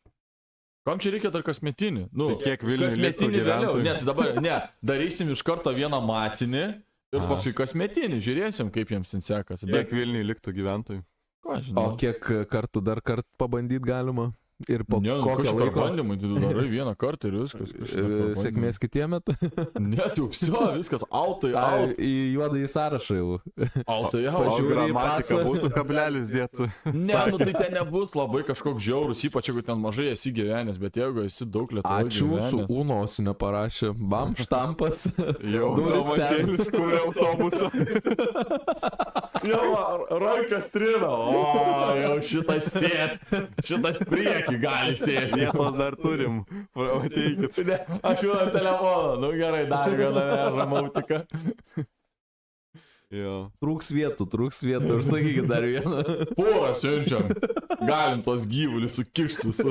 Kam čia reikia dar kasmetinį? Nu, Tai kiek Vilniuje liktų kasmetinį vėliau. gyventojų? Ne, tai dabar, ne, darysim iš karto vieną masinį ir Aha. paskui kasmetinį, žiūrėsim, kaip jiems ten sekasi. Kiek Vilniuje liktų gyventojų? Ką O žinau. kiek kartų dar kartą pabandyti galima? Ir po Ne, kokio kažkaip laiko? bandymai, tu darai vieną kartą ir viskas. Sėkmės kitiem metu? Net jau, viskas, autai, autai. Į juodą į sąrašą jau. Autai, O autai. Žiūri į gramatika pasą. būtų kablelis dėtų. Ne, nu tai ten nebus labai kažkoks žiaurus, ypač jeigu ten mažai esi gyvenęs, bet jeigu esi daug Lietuvoje Ačiū, su gyvenęs. Unos neparašė. Bam, štampas. Jau Nulis Domatėlis kūrė autobusą. Jau rankas trina, o jau šitas sės, šitas prieki gali sėsti. Vietos dar turim. Ateikit. Ne, aš jau ant telefono, nu gerai, dar vieną vežą mautiką. Jo. Trūks vietų, ir sakykit dar vieną. Porą siunčiam, galim tos gyvulius sukišti su.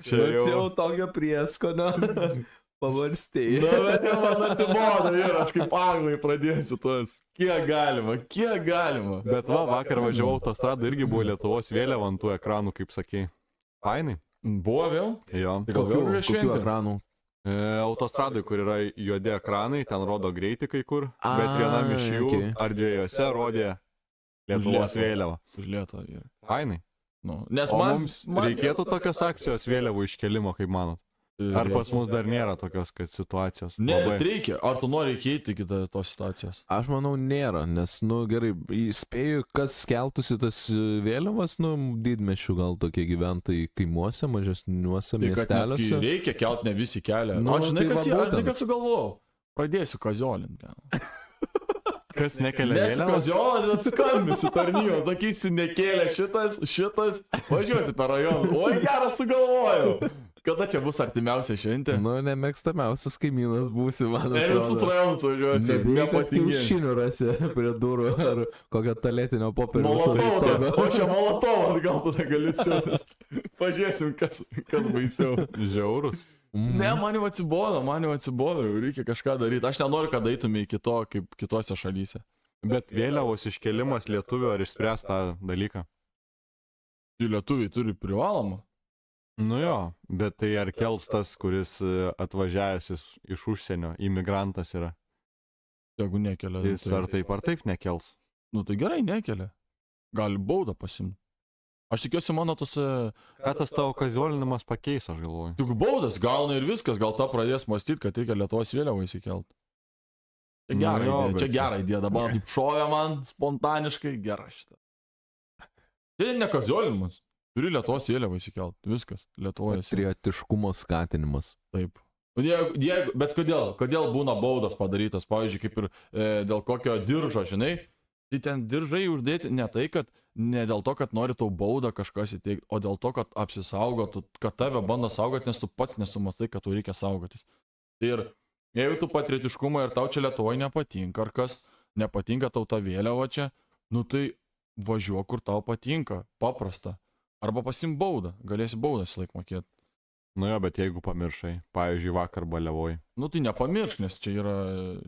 Čia jau. tokio prieskonio. Pavarstėjai. Na, bet jau man atsibodo ir aš kaip anglai pradėsiu tuos. Kiek galima. Bet va, vakar važiavau autostradą, irgi buvo Lietuvos vėliava ant tų ekranų, kaip sakei. Fainai. Buvo vėl? Jo. Tai gal vėl kokia Kokių šventė? ekranų? Autostradai, kur yra juodi ekranai, ten rodo greitį kai kur, bet vienam iš jų okei. ar dviejose rodė Lietuvos Lietuvą. vėliava. Už Lietuvą ir. Fainai. Nu, nes O man mums reikėtų tokios akcijos vėliavų iškelimo, kaip manot? Ar pas mus dar nėra tokios kad situacijos? Ne, Labai. bet reikia. Ar tu nori įkeiti iki tos situacijos? Aš manau, nėra, nes, nu, gerai, įspėju, kas keltųsi tas vėliavas, nu, didmešių gal tokie gyventojai kaimuose, mažesniuose Tai kad netgi miesteliuose. reikia kelt, ne visi kelia. Nu, Aš žinai, tai va kas aš žinai, būtent. kas sugalvojau. Pradėsiu kaziolinti. Kas nekelia vėliavos? Nesikaziolas, bet skambisi tarnybą, sakysi, nekėlė šitas, važiuosi per rajoną. Oi, geras sugalvojau. Kada čia bus artimiausia šventė? Nu, nemėgstamiausias kaimynas būsi, man Ne visus atrodo. rajonus važiuosi, nepatingi. Kiaušinių rasi prie durų ar kokio talėtinio popieriaus. Molotovą, o čia molotovą, gal tada gali siūsti. Pažiūrėsim, kas baisiau. Žiaurus. Ne, man jau atsibodo, jau reikia kažką daryti. Aš nenoriu, kad eitumė iki to, kaip kitose šalyse. Bet vėliavos iškelimas lietuvių ar išspręs tą dalyką? Tai lietuviai turi privalomą. Nu jo, bet tai ar kels tas, kuris atvažiavęs iš užsienio, imigrantas yra? Jeigu nekelia. Jis ar taip nekels? Nu tai gerai, nekelia. Gali baudą pasimti. Aš tikiuosi, mano tose... Ką tas tavo kaziolinimas pakeis, aš galvoju. Tik baudas gauna ir viskas, gal ta pradės mąstyti, kad reikia Lietuvos vėliavą įsikelt. Čia Nu gera jo, idėja, bet čia čia- gera idėja, dabar taip šovė man spontaniškai, gera šitą. Tai ne kaziolinimas, turi Lietuvos vėliavą įsikelt, viskas, Lietuvoje. Patriotiškumo skatinimas. Taip. Bet kodėl būna baudos padarytos, pavyzdžiui, kaip ir dėl kokio diržo, žinai, tai ten diržai uždėti ne tai, kad ne dėl to, kad nori tau baudą kažkas įteikti, o dėl to, kad apsisaugotų, kad tave bando saugoti, nes tu pats nesumastai, kad tu reikia saugotis. Ir jeigu tu patriotiškumą ir tau čia Lietuvoje nepatinka, ar kas nepatinka tau ta vėliava čia, nu tai važiuok, kur tau patinka, paprasta. Arba pasim baudą, galėsi baudą silaik mokėti. Nu jo, bet jeigu pamiršai, pavyzdžiui, vakar baliavoj, Nu tai nepamiršk, nes čia yra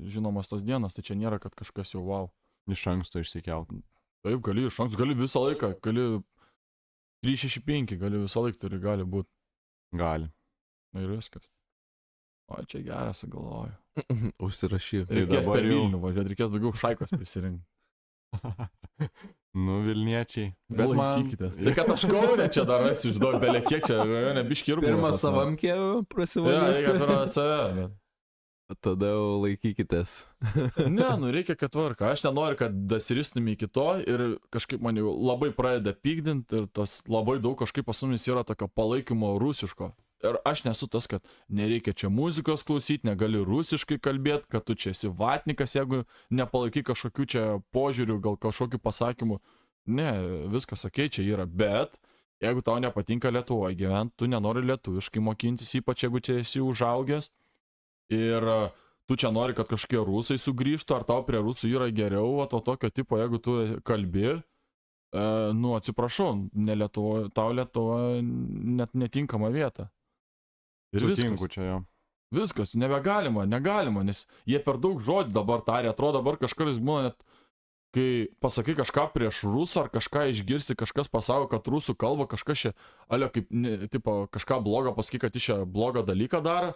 žinomas tos dienos, tai čia nėra, kad kažkas jau wow. iš anksto išsikelt. Taip, gali iš anksto, gali visą laiką, gali 365, gali visą laiką gali būti. Gali. Ir viskas. O čia geras, galvoju. Užsirašyk. Tai Reikės dabar per jau- Vilnių važiuoti, reikės daugiau šaikos prisirinkti. Nu, Vilniečiai. Bet man... Laikykitės. Tai kad aš Kaune čia dar rasiu, išduok, belė kiek čia, rajone biški ir Pirmą savam kėvų Ja, prasivalys. reikia pirmą save. Tada jau laikykitės. Ne, nu reikia, kad tvarka. Aš nenoriu, kad dasiristumė iki to ir kažkaip man jau labai pradeda pykdinti ir tas labai daug kažkaip pas mumis yra tokio palaikymo rusiško. Ir aš nesu tas, kad nereikia čia muzikos klausyti, negali rusiškai kalbėti, kad tu čia esi vatnikas, jeigu nepalaikai kažkokių čia požiūrių, gal kažkokių pasakymų. Ne, viskas okei, čia yra, bet jeigu tau nepatinka Lietuvoje gyventi, tu nenori lietuviškai mokintis, ypač jeigu čia esi užaugęs. Ir tu čia nori, kad kažkokie rusai sugrįžtų, ar tau prie rusų yra geriau, o to tokio tipo, jeigu tu kalbi, nu atsiprašau, ne Lietuvo, tau Lietuva net netinkama vieta. Ir Sutinku viskas, čia jo. viskas, nebegalima, nes jie per daug žodžių dabar tarė, atrodo dabar kažkas būna net, kai pasakai kažką prieš rusą, ar kažką išgirsti, kažkas pasako, kad rusų kalba, kažkas čia, alio, kaip, tipo, kažką blogo pasakai, kad iš čia blogą dalyką daro.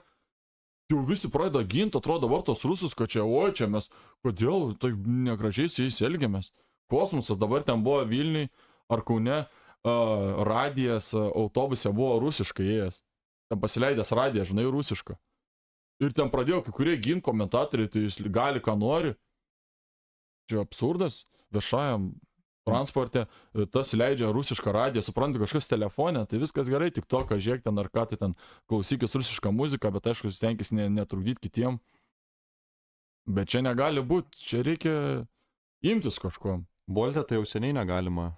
Jau visi pradeda ginti, atrodo dabar tos rusus, kad čia, oi, čia mes, kodėl taip negražiai su jais elgiamės. Kosmosas dabar ten buvo Vilniui ar Kaune, radijas autobuse buvo rusiškai ėjęs. Ten pasileidęs radijas, žinai, rusišką. Ir ten pradėjo kai kurie ginti komentatoriai, tai jis gali, ką nori. Čia absurdas, viešajam transporte, tas leidžia rusišką radiją, suprantu, kažkas telefone, tai viskas gerai, tik to, ką žiūrėk ten ar ką, tai ten klausykis rusišką muziką, bet aišku, stenkis netrukdyti kitiem. Bet čia negali būti, čia reikia imtis kažko. Bolte tai jau seniai negalima,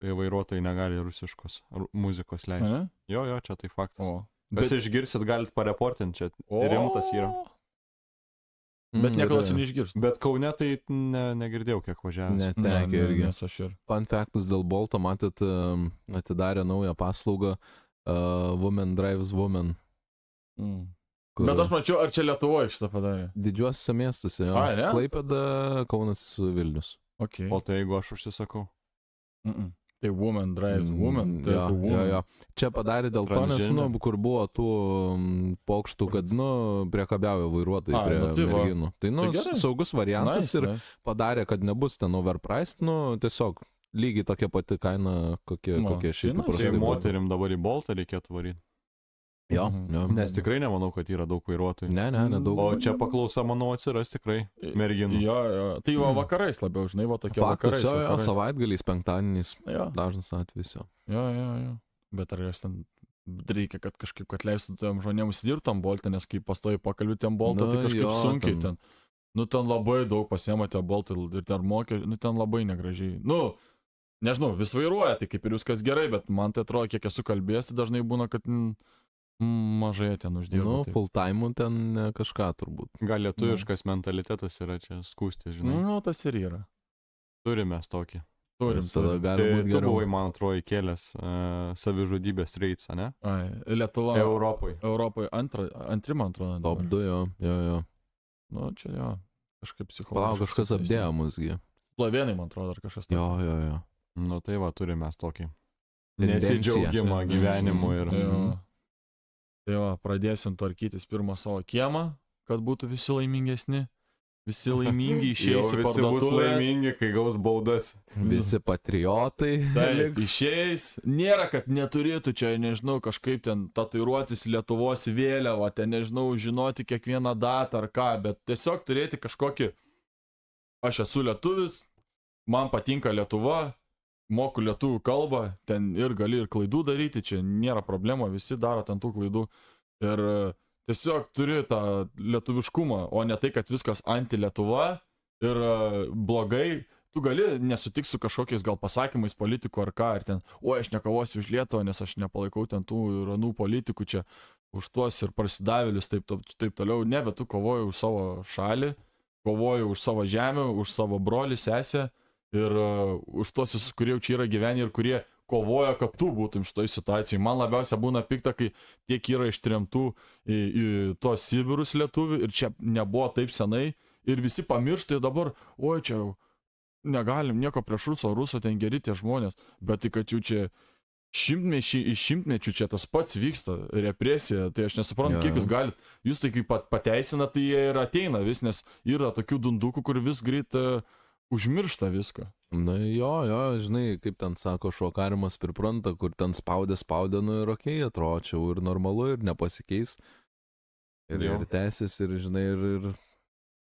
vairuotojai negali rusiškos muzikos leisti. Ne? Jo, čia tai faktas. O. Kas išgirsit, galit pareportinti, čia rimtas yra. Bet niekada neišgirsti. Bet Kaune tai negirdėjau, kiek važiavęs. Netekė irgi. Nes aš ir. Fun factus dėl Bolto, matyt, atidarė naują paslaugą Women Drives Women. Kur Bet aš mačiau, ar čia Lietuvoje šitą padarė. didžiuosiuose miestuose, jo. Ai, ne? Klaipėda, Kaunas, Vilnius. Okay. O tai jeigu aš užsisakau? Tai Woman Drives Woman. Tai Jo, jo, jo. Čia padarė dėl to, nes, Transgender. kur buvo tų pokštų, kad, priekabiauja vairuotojai Ai, prie nu tai va. merginų. Tai, Tai gerai. saugus variantas Nice, ir nice. padarė, kad nebus ten overpriced, tiesiog lygiai tokia pati kaina, kokie šiaip tai paprastai Tai būna. moterim dabar į Boltą reikėtų varyti. Jo, jo. Nes tikrai nemanau, kad yra daug vairuotojų. Ne, nedaug. O čia paklausa, manau, atsiras tikrai merginų. Jo, jo. Tai va vakarais labiau, žinai, va tokie Faktas, vakarais. jo, savaitgaliais, penktadieniais, Jo, dažnas atvejis. Jo. jo. Bet ar jos ten reikia, kad kažkaip, kad leistų tam žmonėms dirbti tam Bolte, nes kai pastoji pokalbių tam Bolte, tai kažkaip sunkiai ten. Nu, ten labai daug pasiema tie boltai ir ten mokė, nu, ten labai negražiai. Nu, nežinau, vis vairuoja, tai kaip ir viskas gerai, bet man tai atrodo, kiek esu kalbėjęs, tai dažnai būna, kad mažai ten uždirba. Nu, taip. full time ten kažką turbūt. Gal lietuviškas mentalitetas yra čia skūstis, žinai. Nu, tas ir yra. Turime tokį. Turim. Tada gali Tai būti tu geriau. buvai, man atrodo, įkėlęs savižudybės reitsą, ne? Ai, Lietuva. Europai. Europoje antri, man atrodo. Top dabar. 2, jo. Nu, čia jo. Kažkaip Palauk, psichologiškai. kažkas apdėjo musgi. Slovėnai, man atrodo, ar kažkas. Jo. Nu tai va, turime mes tokį. Tendencija. Nesidžiaugimą gyvenimu ir... Jo. Tai va, pradėsim tvarkytis pirmą savo kiemą, kad būtų visi laimingesni. Visi laimingi išeis į Visi bus parduotuvės. laimingi, kai gaus baudas. Visi patriotai. Taip, liks. išeis. Nėra, kad neturėtų čia, nežinau, kažkaip ten tatuiruotis Lietuvos vėliavą, ten, nežinau, žinoti kiekvieną datą ar ką, bet tiesiog turėti kažkokį, aš esu lietuvis, man patinka Lietuva, moku lietuvių kalbą, ten ir gali ir klaidų daryti, čia nėra problema, visi daro ten tų klaidų. Ir tiesiog turi tą lietuviškumą, o ne tai, kad viskas anti-Lietuva ir blogai. Tu gali nesutikti su kažkokiais gal pasakymais politikų ar ką, ir ten, oi, aš nekovosiu už Lietuvą, nes aš nepalaikau ten tų ir anų politikų čia už tuos ir prasidavėlius, taip toliau. Ne, bet tu kovoji už savo šalį, kovoji už savo žemę, už savo brolį, sesę ir už tuos visus, kurie čia yra gyveni ir kurie kovoja, kad tu būtum šitoj situacijai. Man labiausia būna pikta, kai tiek yra ištremtų į tos Sibirus lietuvių ir čia nebuvo taip senai ir visi pamiršta ir dabar, oi, čia negalim nieko prieš Ruso ten geri tie žmonės, bet tai, kad jų čia iš šimtmečių čia tas pats vyksta, represija, tai aš nesuprantu, kiek jūs galit, jūs tai kaip pateisina, tai jie ir ateina vis, nes yra tokių dundukų, kur vis greit užmiršta viską. Na jo, žinai, kaip ten sako, šuo karimas pripranta, kur ten spaudė, nu ir okei, atrodo, čia ir normalu, ir nepasikeis. Ir tęsis, ir žinai, ir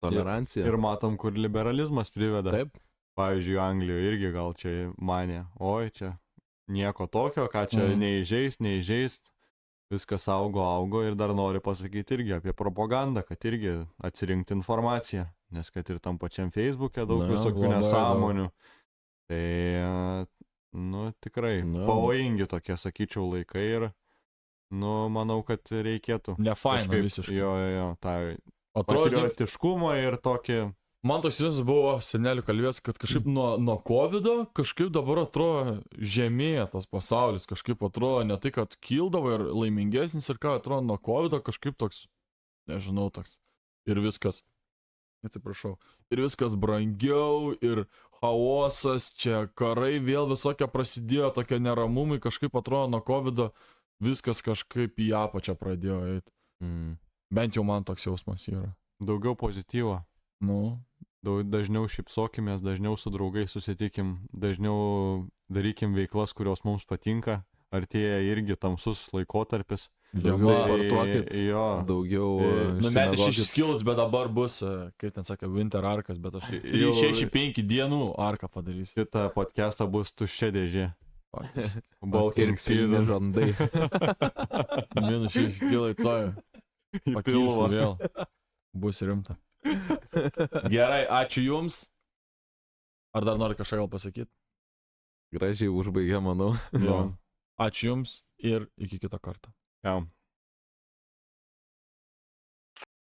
tolerancija. Ir matom, kur liberalizmas priveda. Taip. Pavyzdžiui, Anglijoje irgi gal čia manė, oi, čia nieko tokio, ką čia neįžeist. Viskas augo ir dar nori pasakyti irgi apie propagandą, kad irgi atsirinkti informaciją, nes kad ir tam pačiam Facebook'e daug visokių nesąmonių. Tai, nu, tikrai pavojingi tokie, sakyčiau, laikai ir, nu, manau, kad reikėtų. Nefaina visiškai. Jo, tą patriotiškumą ir tokį... Man toks įsivaizdas buvo senelių kalbės, kad kažkaip nuo COVID-o kažkaip dabar atrodo žemėja tas pasaulis, kažkaip atrodo ne tai, kad kildavo ir laimingesnis ir ką atrodo nuo COVID-o kažkaip toks, nežinau, toks ir viskas, atsiprašau, ir viskas brangiau ir chaosas, čia karai vėl visokie prasidėjo, tokie neramumai, kažkaip atrodo nuo COVID-o viskas kažkaip į apačią pradėjo eiti. Bent jau man toks jausmas yra. Daugiau pozityvo. Nu. Dažniau šypsokimės, dažniau su draugais susitikim, dažniau darykim veiklas, kurios mums patinka, artėja irgi tamsus laikotarpis. Daugiau sportuokit, daugiau... Numetė 6 kilus, bet dabar bus, kaip ten sakė, winter arkas, bet aš 65 dienų arką padarysiu. Šitą podcastą bus tuščia dėžė. Patys. Balking season. Žandai. Minus 6 kilai tojo. Pakilsiu vėl. Bus rimta. Gerai, ačiū Jums. Ar dar nori kažką gal pasakyti? Gražiai užbaigė, manau. Jo. Ačiū Jums ir iki kito karto. Jau.